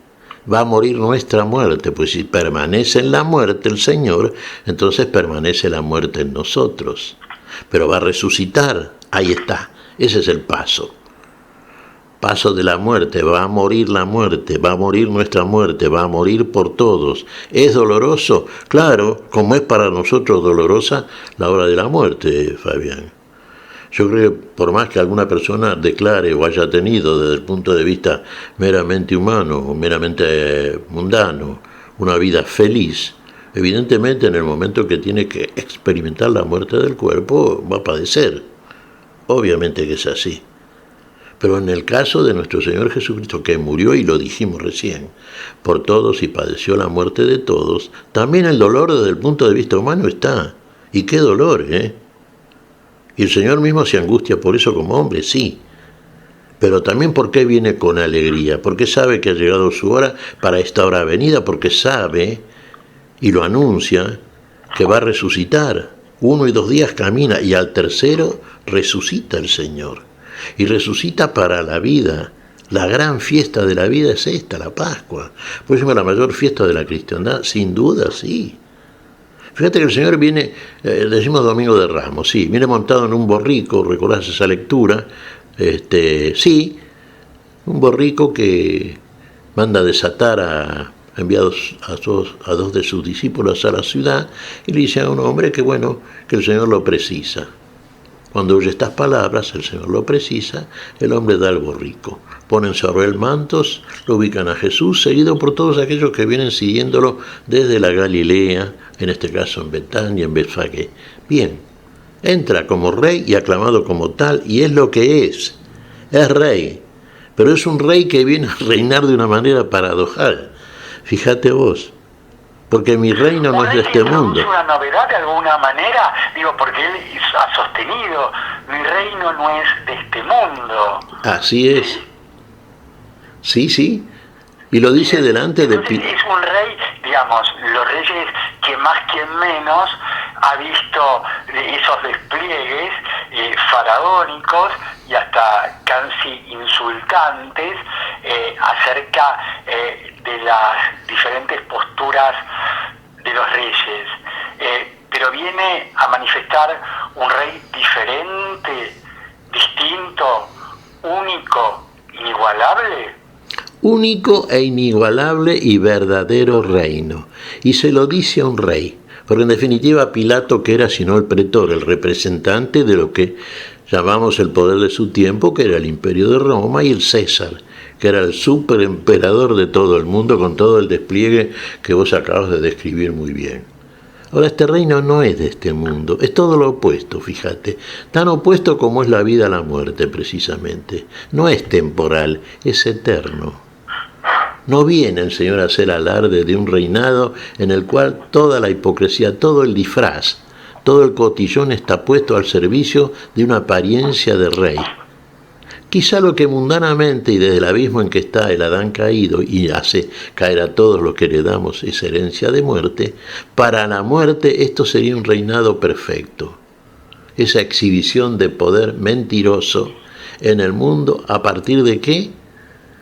Va a morir nuestra muerte, pues si permanece en la muerte el Señor, entonces permanece la muerte en nosotros. Pero va a resucitar, ahí está, ese es el paso. Paso de la muerte, va a morir la muerte, va a morir nuestra muerte, va a morir por todos. ¿Es doloroso? Claro, como es para nosotros dolorosa la hora de la muerte, Fabián. Yo creo que por más que alguna persona declare o haya tenido desde el punto de vista meramente humano o meramente mundano una vida feliz, evidentemente en el momento que tiene que experimentar la muerte del cuerpo va a padecer. Obviamente que es así. Pero en el caso de nuestro Señor Jesucristo, que murió, y lo dijimos recién, por todos y padeció la muerte de todos, también el dolor desde el punto de vista humano está. Y qué dolor, ¿eh? Y el Señor mismo se angustia por eso como hombre, sí. Pero también porque viene con alegría, porque sabe que ha llegado su hora para esta hora venida, porque sabe, y lo anuncia, que va a resucitar. 1 y 2 días camina, y al tercero resucita el Señor. Y resucita para la vida. La gran fiesta de la vida es esta, la Pascua. Por eso es la mayor fiesta de la cristiandad, sin duda, sí. Fíjate que el Señor viene, decimos Domingo de Ramos, sí, viene montado en un borrico, recordás esa lectura, sí, un borrico que manda desatar enviados a dos de sus discípulos a la ciudad, y le dice a un hombre que bueno, que el Señor lo precisa. Cuando oye estas palabras, el Señor lo precisa, el hombre da el borrico. Ponen sobre él mantos, lo ubican a Jesús, seguido por todos aquellos que vienen siguiéndolo desde la Galilea, en este caso en Betania, en Betfagé. Bien, entra como rey y aclamado como tal, y es lo que es rey, pero es un rey que viene a reinar de una manera paradojal. Fíjate vos. Porque mi reino no es de este mundo. ¿Es una novedad de alguna manera? Digo, porque él ha sostenido, mi reino no es de este mundo. Así es. Sí, sí. Y lo dice delante de... Es un rey, digamos, los reyes que más que menos ha visto esos despliegues faraónicos y hasta casi insultantes acerca de las diferentes posturas de los reyes. Pero viene a manifestar un rey diferente, distinto, único, inigualable. único e inigualable y verdadero reino. Y se lo dice a un rey, porque en definitiva Pilato, que era sino el pretor, el representante de lo que llamamos el poder de su tiempo, que era el imperio de Roma, y el César, que era el superemperador de todo el mundo, con todo el despliegue que vos acabas de describir muy bien. Ahora, este reino no es de este mundo, es todo lo opuesto, fíjate, tan opuesto como es la vida a la muerte, precisamente. No es temporal, es eterno. No viene el Señor a hacer alarde de un reinado en el cual toda la hipocresía, todo el disfraz, todo el cotillón está puesto al servicio de una apariencia de rey. Quizá lo que mundanamente y desde el abismo en que está el Adán caído y hace caer a todos los que heredamos esa herencia de muerte, para la muerte esto sería un reinado perfecto. Esa exhibición de poder mentiroso en el mundo, ¿a partir de qué?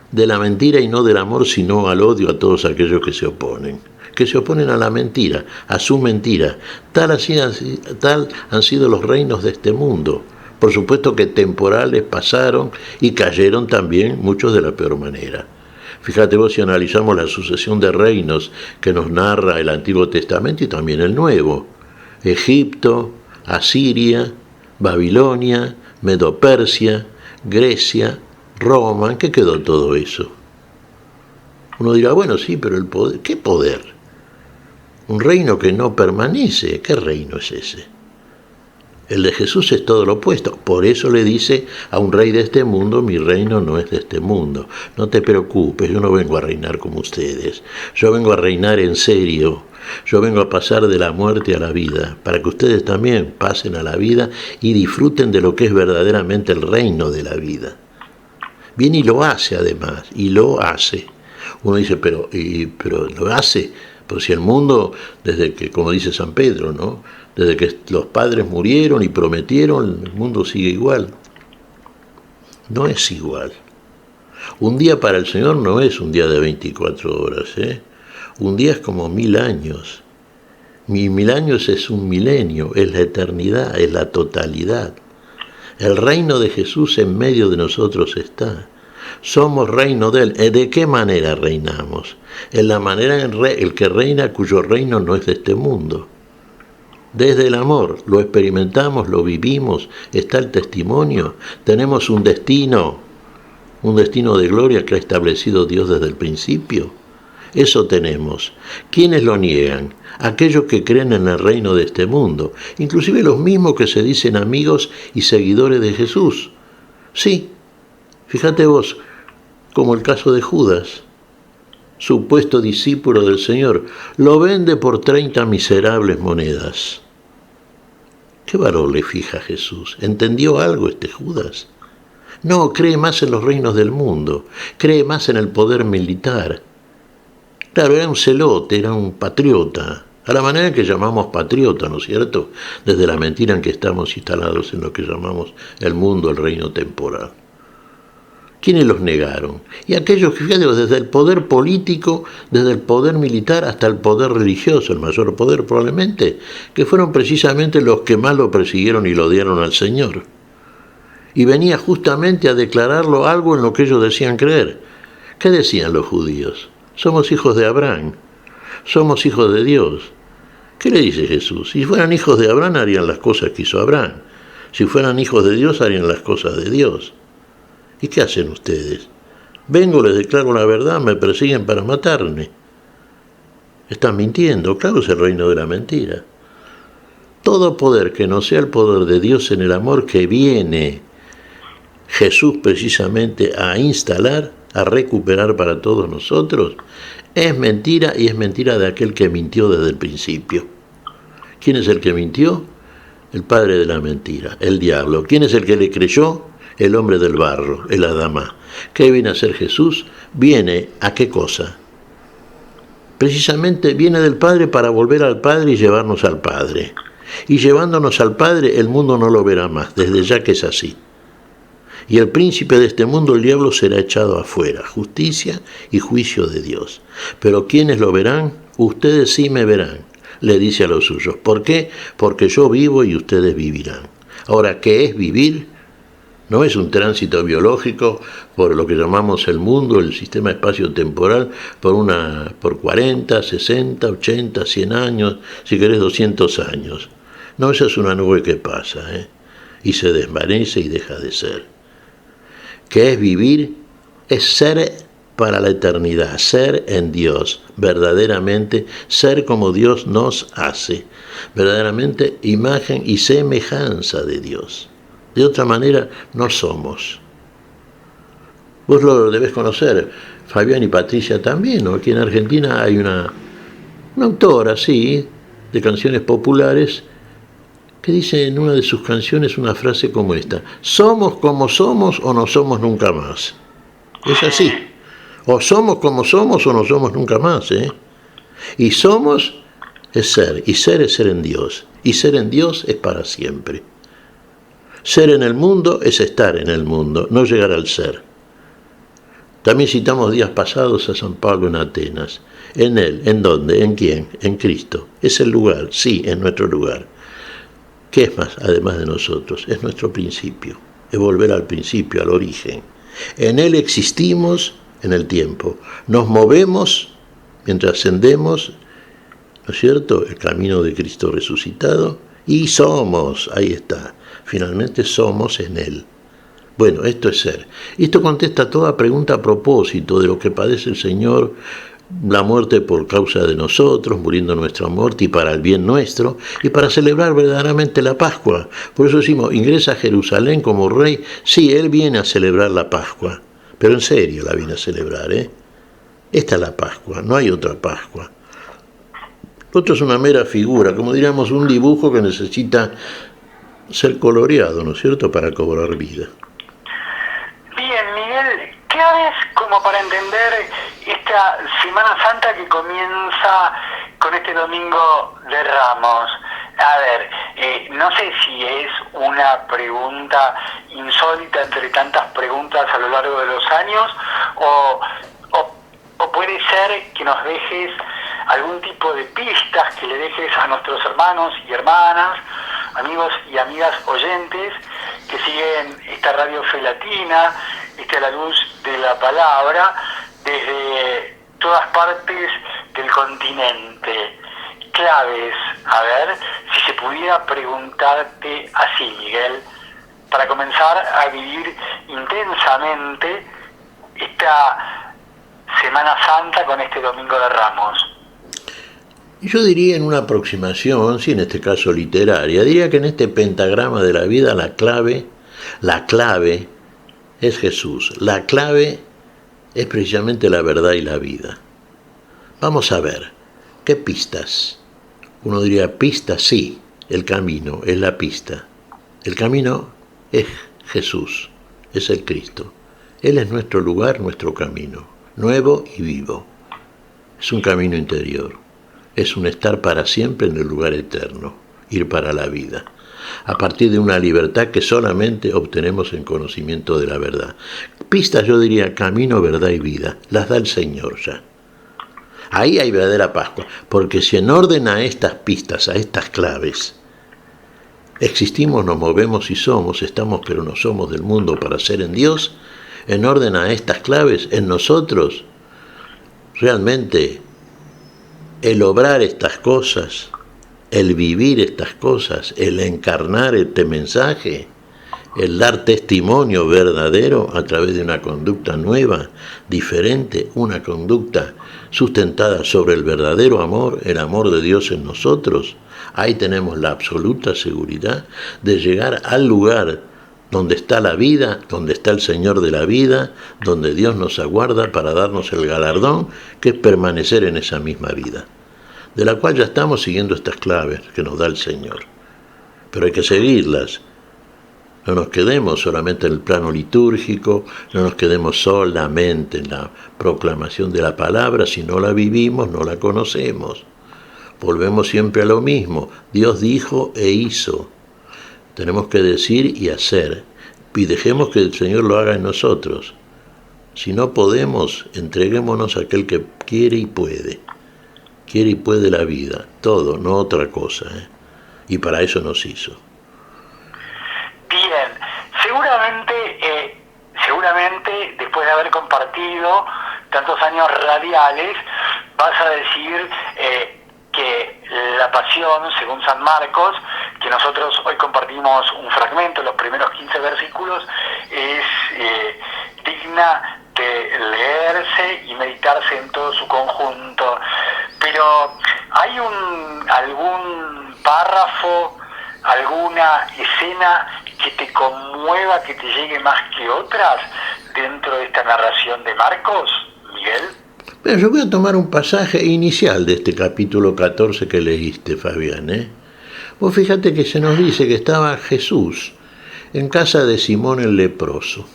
De la mentira y no del amor, sino al odio a todos aquellos que se oponen a la mentira, a su mentira. Tal han sido los reinos de este mundo. Por supuesto que temporales pasaron y cayeron también muchos de la peor manera. Fíjate vos si analizamos la sucesión de reinos que nos narra el Antiguo Testamento y también el Nuevo. Egipto, Asiria, Babilonia, Medo-Persia, Grecia, Roma. ¿En qué quedó todo eso? Uno dirá, bueno, sí, pero el poder, ¿qué poder? Un reino que no permanece. ¿Qué reino es ese? El de Jesús es todo lo opuesto. Por eso le dice a un rey de este mundo, mi reino no es de este mundo. No te preocupes, yo no vengo a reinar como ustedes. Yo vengo a reinar en serio. Yo vengo a pasar de la muerte a la vida, para que ustedes también pasen a la vida y disfruten de lo que es verdaderamente el reino de la vida. Bien, y lo hace además, y lo hace. Uno dice, pero lo hace, pero si el mundo, desde que, como dice San Pedro, ¿no?, desde que los padres murieron y prometieron, el mundo sigue igual. No es igual. Un día para el Señor no es un día de 24 horas, ¿eh? Un día es como 1000 años. 1000 años es un milenio, es la eternidad, es la totalidad. El reino de Jesús en medio de nosotros está. Somos reino de Él. ¿De qué manera reinamos? En la manera en el que reina, cuyo reino no es de este mundo. Desde el amor, lo experimentamos, lo vivimos, está el testimonio, tenemos un destino de gloria que ha establecido Dios desde el principio. Eso tenemos. ¿Quiénes lo niegan? Aquellos que creen en el reino de este mundo, inclusive los mismos que se dicen amigos y seguidores de Jesús. Sí, fíjate vos, como el caso de Judas, supuesto discípulo del Señor, lo vende por 30 miserables monedas. ¿Qué valor le fija a Jesús? ¿Entendió algo este Judas? No, cree más en los reinos del mundo, cree más en el poder militar. Claro, era un celote, era un patriota, a la manera que llamamos patriota, ¿no es cierto?, desde la mentira en que estamos instalados en lo que llamamos el mundo, el reino temporal. ¿Quiénes los negaron? Y aquellos que, fíjate, desde el poder político, desde el poder militar hasta el poder religioso, el mayor poder probablemente, que fueron precisamente los que más lo persiguieron y lo odiaron al Señor. Y venía justamente a declararlo algo en lo que ellos decían creer. ¿Qué decían los judíos? Somos hijos de Abraham, somos hijos de Dios. ¿Qué le dice Jesús? Si fueran hijos de Abraham harían las cosas que hizo Abraham. Si fueran hijos de Dios harían las cosas de Dios. ¿Y qué hacen ustedes? Vengo, les declaro la verdad, me persiguen para matarme. Están mintiendo, claro, es el reino de la mentira. Todo poder que no sea el poder de Dios en el amor que viene Jesús precisamente a instalar, a recuperar para todos nosotros, es mentira, y es mentira de aquel que mintió desde el principio. ¿Quién es el que mintió? El padre de la mentira, el diablo. ¿Quién es el que le creyó? El hombre del barro, el Adamá. ¿Qué viene a hacer Jesús? Viene ¿a qué cosa? Precisamente viene del Padre para volver al Padre y llevarnos al Padre. Y llevándonos al Padre, el mundo no lo verá más, desde ya que es así. Y el príncipe de este mundo, el diablo, será echado afuera, justicia y juicio de Dios. Pero ¿quiénes lo verán? Ustedes sí me verán, le dice a los suyos. ¿Por qué? Porque yo vivo y ustedes vivirán. Ahora, ¿qué es vivir? No es un tránsito biológico por lo que llamamos el mundo, el sistema espacio-temporal, por 40, 60, 80, 100 años, si querés 200 años. No, esa es una nube que pasa, y se desvanece y deja de ser. ¿Qué es vivir? Es ser para la eternidad, ser en Dios, verdaderamente ser como Dios nos hace, verdaderamente imagen y semejanza de Dios. De otra manera no somos. Vos lo debés conocer, Fabián y Patricia también, ¿no? Aquí en Argentina hay una autora, sí, de canciones populares, que dice en una de sus canciones una frase como esta: somos como somos o no somos nunca más. Es así. O somos como somos o no somos nunca más, Y somos es ser, y ser es ser en Dios, y ser en Dios es para siempre. Ser en el mundo es estar en el mundo, no llegar al ser. También citamos días pasados a San Pablo en Atenas. En él, ¿en dónde? ¿En quién? En Cristo. Es el lugar, sí, es nuestro lugar. ¿Qué es más, además de nosotros? Es nuestro principio, es volver al principio, al origen. En él existimos en el tiempo, nos movemos mientras ascendemos, ¿no es cierto?, el camino de Cristo resucitado, y somos, ahí está, finalmente somos en Él. Bueno, esto es ser. Esto contesta toda pregunta a propósito de lo que padece el Señor, la muerte por causa de nosotros, muriendo nuestra muerte y para el bien nuestro, y para celebrar verdaderamente la Pascua. Por eso decimos, ingresa a Jerusalén como rey. Sí, Él viene a celebrar la Pascua, pero en serio la viene a celebrar, Esta es la Pascua, no hay otra Pascua. Lo otro es una mera figura, como diríamos, un dibujo que necesita ser coloreado, ¿no es cierto?, para cobrar vida. Bien, Miguel, ¿qué haces como para entender esta Semana Santa que comienza con este Domingo de Ramos? A ver, no sé si es una pregunta insólita entre tantas preguntas a lo largo de los años, o puede ser que nos dejes algún tipo de pistas, que le dejes a nuestros hermanos y hermanas, amigos y amigas oyentes que siguen esta Radio Fe Latina, a la luz de la palabra, desde todas partes del continente. Claves, a ver, si se pudiera preguntarte así, Miguel, para comenzar a vivir intensamente esta Semana Santa con este Domingo de Ramos. Yo diría en una aproximación, sí, en este caso literaria, diría que en este pentagrama de la vida la clave es Jesús. La clave es precisamente la verdad y la vida. Vamos a ver, ¿qué pistas? Uno diría pista, sí, el camino es la pista. El camino es Jesús, es el Cristo. Él es nuestro lugar, nuestro camino, nuevo y vivo. Es un camino interior, es un estar para siempre en el lugar eterno, ir para la vida, a partir de una libertad que solamente obtenemos en conocimiento de la verdad. Pistas, yo diría, camino, verdad y vida, las da el Señor ya. Ahí hay verdadera Pascua, porque si en orden a estas pistas, a estas claves, existimos, nos movemos y somos, estamos pero no somos del mundo para ser en Dios, en orden a estas claves, en nosotros, realmente el obrar estas cosas, el vivir estas cosas, el encarnar este mensaje, el dar testimonio verdadero a través de una conducta nueva, diferente, una conducta sustentada sobre el verdadero amor, el amor de Dios en nosotros, ahí tenemos la absoluta seguridad de llegar al lugar donde está la vida, donde está el Señor de la vida, donde Dios nos aguarda para darnos el galardón, que es permanecer en esa misma vida, de la cual ya estamos siguiendo estas claves que nos da el Señor. Pero hay que seguirlas. No nos quedemos solamente en el plano litúrgico, no nos quedemos solamente en la proclamación de la palabra. Si no la vivimos, no la conocemos. Volvemos siempre a lo mismo. Dios dijo e hizo. Tenemos que decir y hacer. Y dejemos que el Señor lo haga en nosotros. Si no podemos, entreguémonos a aquel que quiere y puede. Quiere y puede la vida, todo, no otra cosa. Y para eso nos hizo. Bien, seguramente compartido tantos años radiales, vas a decir que la pasión, según San Marcos, que nosotros hoy compartimos un fragmento, los primeros 15 versículos, es digna de leerse y meditarse en todo su conjunto. Pero ¿hay algún párrafo, alguna escena que te conmueva, que te llegue más que otras dentro de esta narración de Marcos, Miguel? Bueno, yo voy a tomar un pasaje inicial de este capítulo 14 que leíste, Fabián, Vos fíjate que se nos dice que estaba Jesús en casa de Simón el leproso.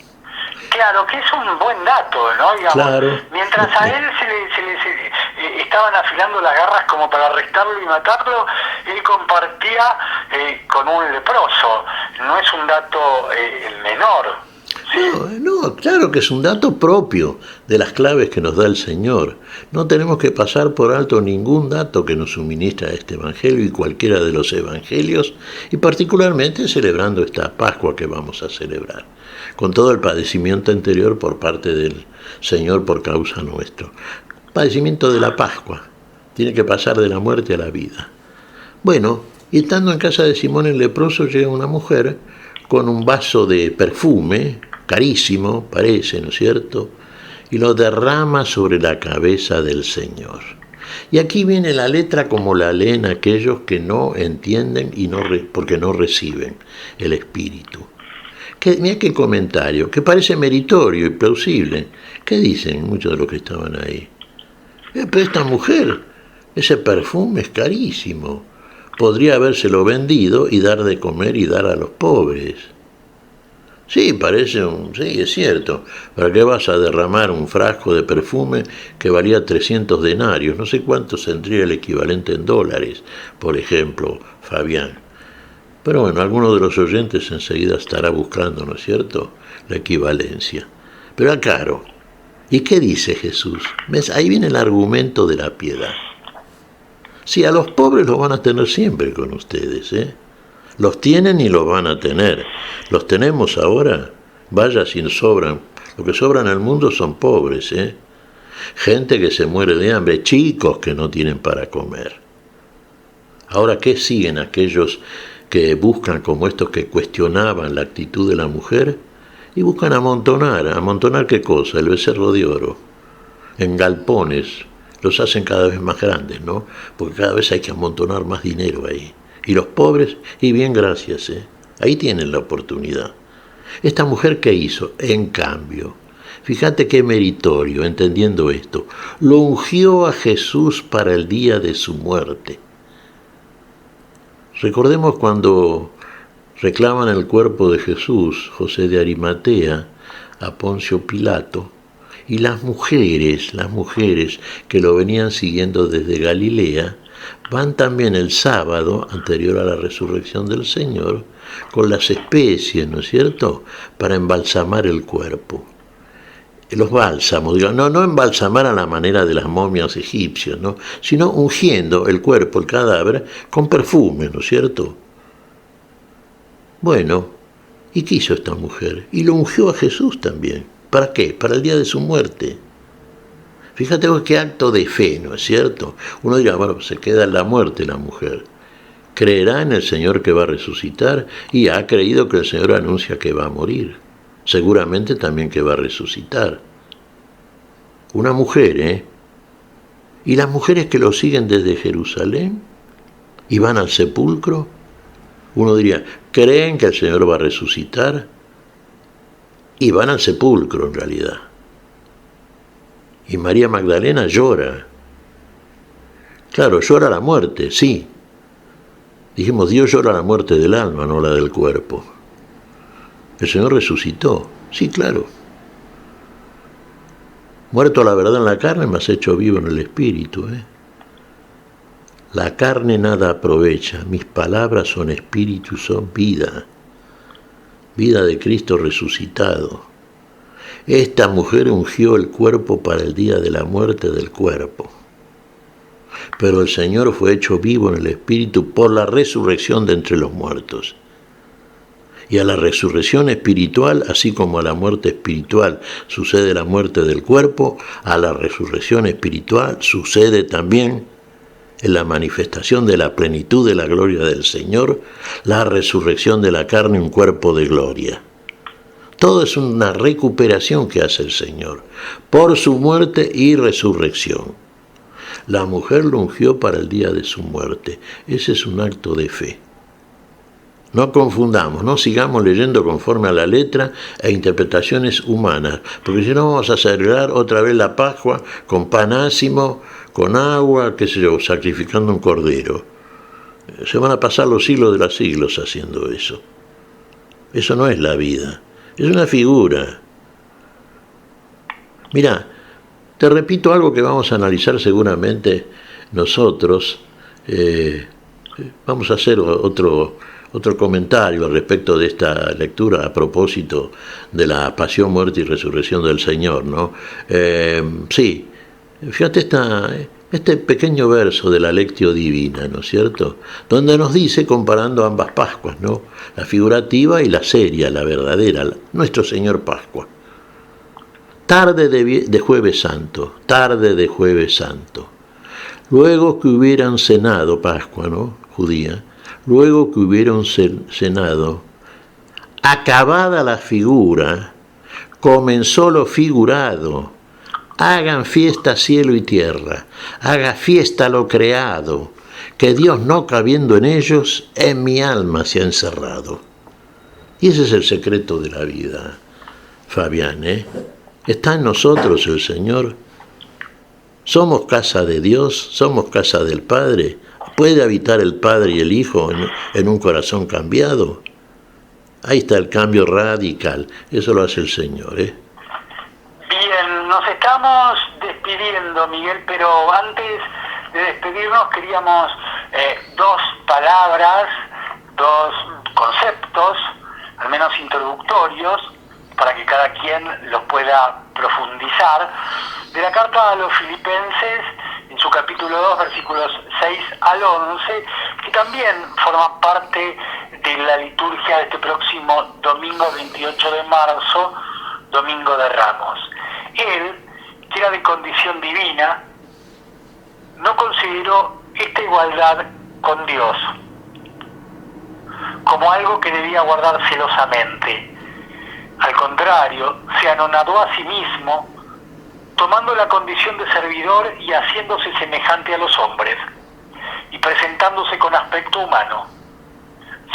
Claro, que es un buen dato, ¿no? Digamos, claro. Mientras a él se estaban afilando las garras como para arrestarlo y matarlo, él compartía con un leproso. No es un dato menor. ¿Sí? No, claro que es un dato propio de las claves que nos da el Señor. No tenemos que pasar por alto ningún dato que nos suministra este Evangelio y cualquiera de los Evangelios, y particularmente celebrando esta Pascua que vamos a celebrar, con todo el padecimiento anterior por parte del Señor por causa nuestro. Padecimiento de la Pascua, tiene que pasar de la muerte a la vida. Bueno, y estando en casa de Simón el leproso, llega una mujer con un vaso de perfume, carísimo, parece, ¿no es cierto?, y lo derrama sobre la cabeza del Señor. Y aquí viene la letra como la leen aquellos que no entienden y porque no reciben el Espíritu. Mira qué comentario, que parece meritorio y plausible. ¿Qué dicen muchos de los que estaban ahí? Pero esta mujer, ese perfume es carísimo. Podría habérselo vendido y dar de comer y dar a los pobres. Sí, sí, es cierto. ¿Para qué vas a derramar un frasco de perfume que valía 300 denarios? No sé cuánto tendría el equivalente en dólares, por ejemplo, Fabián. Pero bueno, alguno de los oyentes enseguida estará buscando, ¿no es cierto?, la equivalencia. Pero es caro. ¿Y qué dice Jesús? ¿Ves? Ahí viene el argumento de la piedad. Sí, a los pobres los van a tener siempre con ustedes, Los tienen y los van a tener. Los tenemos ahora. Vaya si sobran. Lo que sobra en el mundo son pobres, Gente que se muere de hambre, chicos que no tienen para comer. Ahora, ¿qué siguen aquellos que buscan, como estos que cuestionaban la actitud de la mujer? Y buscan amontonar ¿qué cosa? El becerro de oro. En galpones. Los hacen cada vez más grandes, ¿no? Porque cada vez hay que amontonar más dinero ahí. Y los pobres, y bien gracias, ahí tienen la oportunidad. Esta mujer, ¿qué hizo? En cambio, fíjate qué meritorio, entendiendo esto, lo ungió a Jesús para el día de su muerte. Recordemos cuando reclaman el cuerpo de Jesús, José de Arimatea, a Poncio Pilato, y las mujeres que lo venían siguiendo desde Galilea, van también el sábado, anterior a la resurrección del Señor, con las especies, ¿no es cierto?, para embalsamar el cuerpo. Los bálsamos, no embalsamar a la manera de las momias egipcias, ¿no?, sino ungiendo el cuerpo, el cadáver, con perfume, ¿no es cierto? Bueno, ¿y qué hizo esta mujer? Y lo ungió a Jesús también. ¿Para qué? Para el día de su muerte. Fíjate vos qué acto de fe, ¿no es cierto? Uno dirá, bueno, se queda en la muerte la mujer. Creerá en el Señor que va a resucitar y ha creído que el Señor anuncia que va a morir. Seguramente también que va a resucitar. Una mujer, ¿Y las mujeres que lo siguen desde Jerusalén y van al sepulcro? Uno diría, ¿creen que el Señor va a resucitar? Y van al sepulcro en realidad. Y María Magdalena llora. Claro, llora la muerte, sí. Dijimos, Dios llora la muerte del alma, no la del cuerpo. El Señor resucitó, sí, claro. Muerto a la verdad en la carne, mas hecho vivo en el espíritu. La carne nada aprovecha, mis palabras son espíritu, son vida. Vida de Cristo resucitado. Esta mujer ungió el cuerpo para el día de la muerte del cuerpo. Pero el Señor fue hecho vivo en el espíritu por la resurrección de entre los muertos. Y a la resurrección espiritual, así como a la muerte espiritual sucede la muerte del cuerpo, a la resurrección espiritual sucede también, en la manifestación de la plenitud de la gloria del Señor, la resurrección de la carne, un cuerpo de gloria. Todo es una recuperación que hace el Señor, por su muerte y resurrección. La mujer lo ungió para el día de su muerte. Ese es un acto de fe. No confundamos, no sigamos leyendo conforme a la letra e interpretaciones humanas, porque si no vamos a celebrar otra vez la Pascua con pan ácimo, con agua, qué sé yo, sacrificando un cordero. Se van a pasar los siglos de los siglos haciendo eso. Eso no es la vida, es una figura. Mira, te repito algo que vamos a analizar seguramente nosotros. Vamos a hacer otro comentario al respecto de esta lectura a propósito de la pasión, muerte y resurrección del Señor, ¿no? Sí, fíjate este pequeño verso de la Lectio Divina, ¿no es cierto?, donde nos dice, comparando ambas Pascuas, ¿no?, la figurativa y la seria, la verdadera, nuestro Señor Pascua. Tarde de Jueves Santo, tarde de Jueves Santo. Luego que hubieran cenado, Pascua, ¿no?, judía, luego que hubieron cenado, acabada la figura, comenzó lo figurado. Hagan fiesta cielo y tierra, haga fiesta lo creado, que Dios no cabiendo en ellos, en mi alma se ha encerrado. Y ese es el secreto de la vida, Fabián, ¿eh? Está en nosotros el Señor. Somos casa de Dios, somos casa del Padre. ¿Puede habitar el Padre y el Hijo en un corazón cambiado? Ahí está el cambio radical. Eso lo hace el Señor, ¿eh? Bien, nos estamos despidiendo, Miguel, pero antes de despedirnos queríamos dos palabras, dos conceptos, al menos introductorios, para que cada quien los pueda profundizar, de la carta a los Filipenses, en su capítulo 2, versículos 6 al 11, que también forma parte de la liturgia de este próximo domingo 28 de marzo, Domingo de Ramos. Él, que era de condición divina, no consideró esta igualdad con Dios como algo que debía guardar celosamente. Al contrario, se anonadó a sí mismo, tomando la condición de servidor y haciéndose semejante a los hombres, y presentándose con aspecto humano.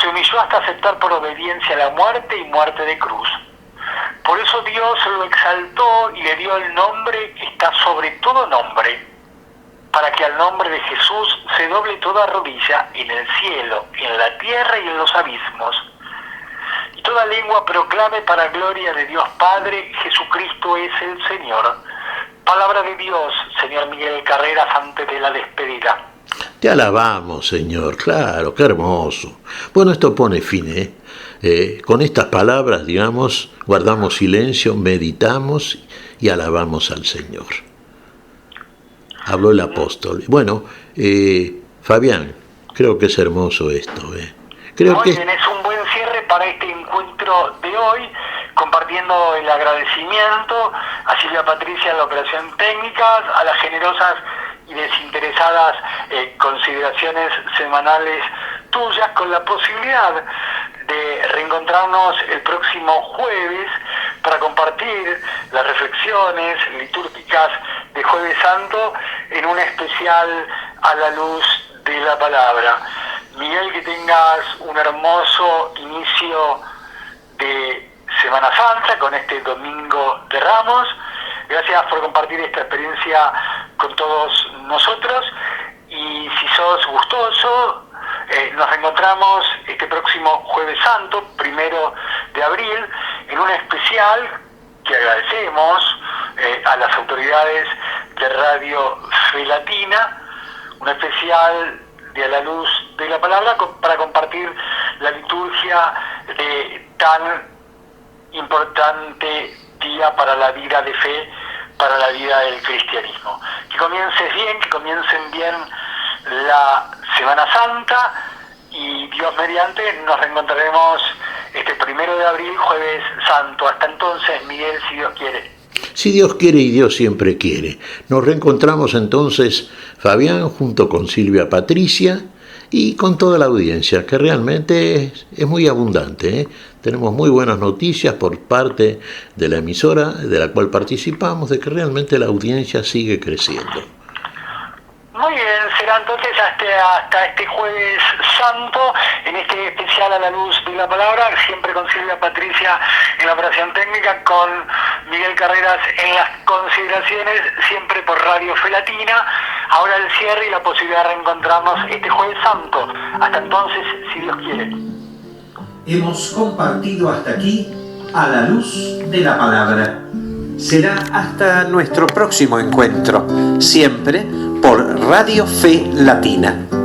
Se humilló hasta aceptar por obediencia la muerte y muerte de cruz. Por eso Dios lo exaltó y le dio el nombre que está sobre todo nombre, para que al nombre de Jesús se doble toda rodilla en el cielo, en la tierra y en los abismos, y toda lengua proclame para gloria de Dios Padre, Jesucristo es el Señor. Palabra de Dios, señor Miguel Carreras, antes de la despedida. Te alabamos, Señor, claro, qué hermoso. Bueno, esto pone fin, con estas palabras, digamos, guardamos silencio, meditamos y alabamos al Señor. Habló el apóstol. Bueno, Fabián, creo que es hermoso esto. Creo que bien, es un buen cierre para este encuentro de hoy, compartiendo el agradecimiento a Silvia Patricia en la operación técnica, a las generosas y desinteresadas consideraciones semanales tuyas, con la posibilidad de reencontrarnos el próximo jueves para compartir las reflexiones litúrgicas de Jueves Santo en un especial a la luz de la palabra. Miguel, que tengas un hermoso inicio de Semana Santa con este Domingo de Ramos. Gracias por compartir esta experiencia con todos nosotros, y si sos gustoso, nos reencontramos este próximo Jueves Santo, 1 de abril, en un especial que agradecemos a las autoridades de Radio Fe Latina, un especial de A la Luz de la Palabra para compartir la liturgia de tan importante día para la vida de fe, para la vida del cristianismo. Que comiences bien, que comiencen bien la Semana Santa, y Dios mediante nos reencontraremos este 1 de abril, Jueves Santo. Hasta entonces, Miguel, si Dios quiere. Si Dios quiere y Dios siempre quiere. Nos reencontramos entonces, Fabián, junto con Silvia Patricia y con toda la audiencia, que realmente es muy abundante, ¿eh? Tenemos muy buenas noticias por parte de la emisora de la cual participamos, de que realmente la audiencia sigue creciendo. Muy bien, será entonces hasta este Jueves Santo, en este especial A la Luz de la Palabra, siempre con Silvia Patricia en la operación técnica, con Miguel Carreras en las consideraciones, siempre por Radio Fe Latina. Ahora el cierre y la posibilidad de reencontrarnos este Jueves Santo. Hasta entonces, si Dios quiere. Hemos compartido hasta aquí A la Luz de la Palabra. Será hasta nuestro próximo encuentro, siempre por Radio Fe Latina.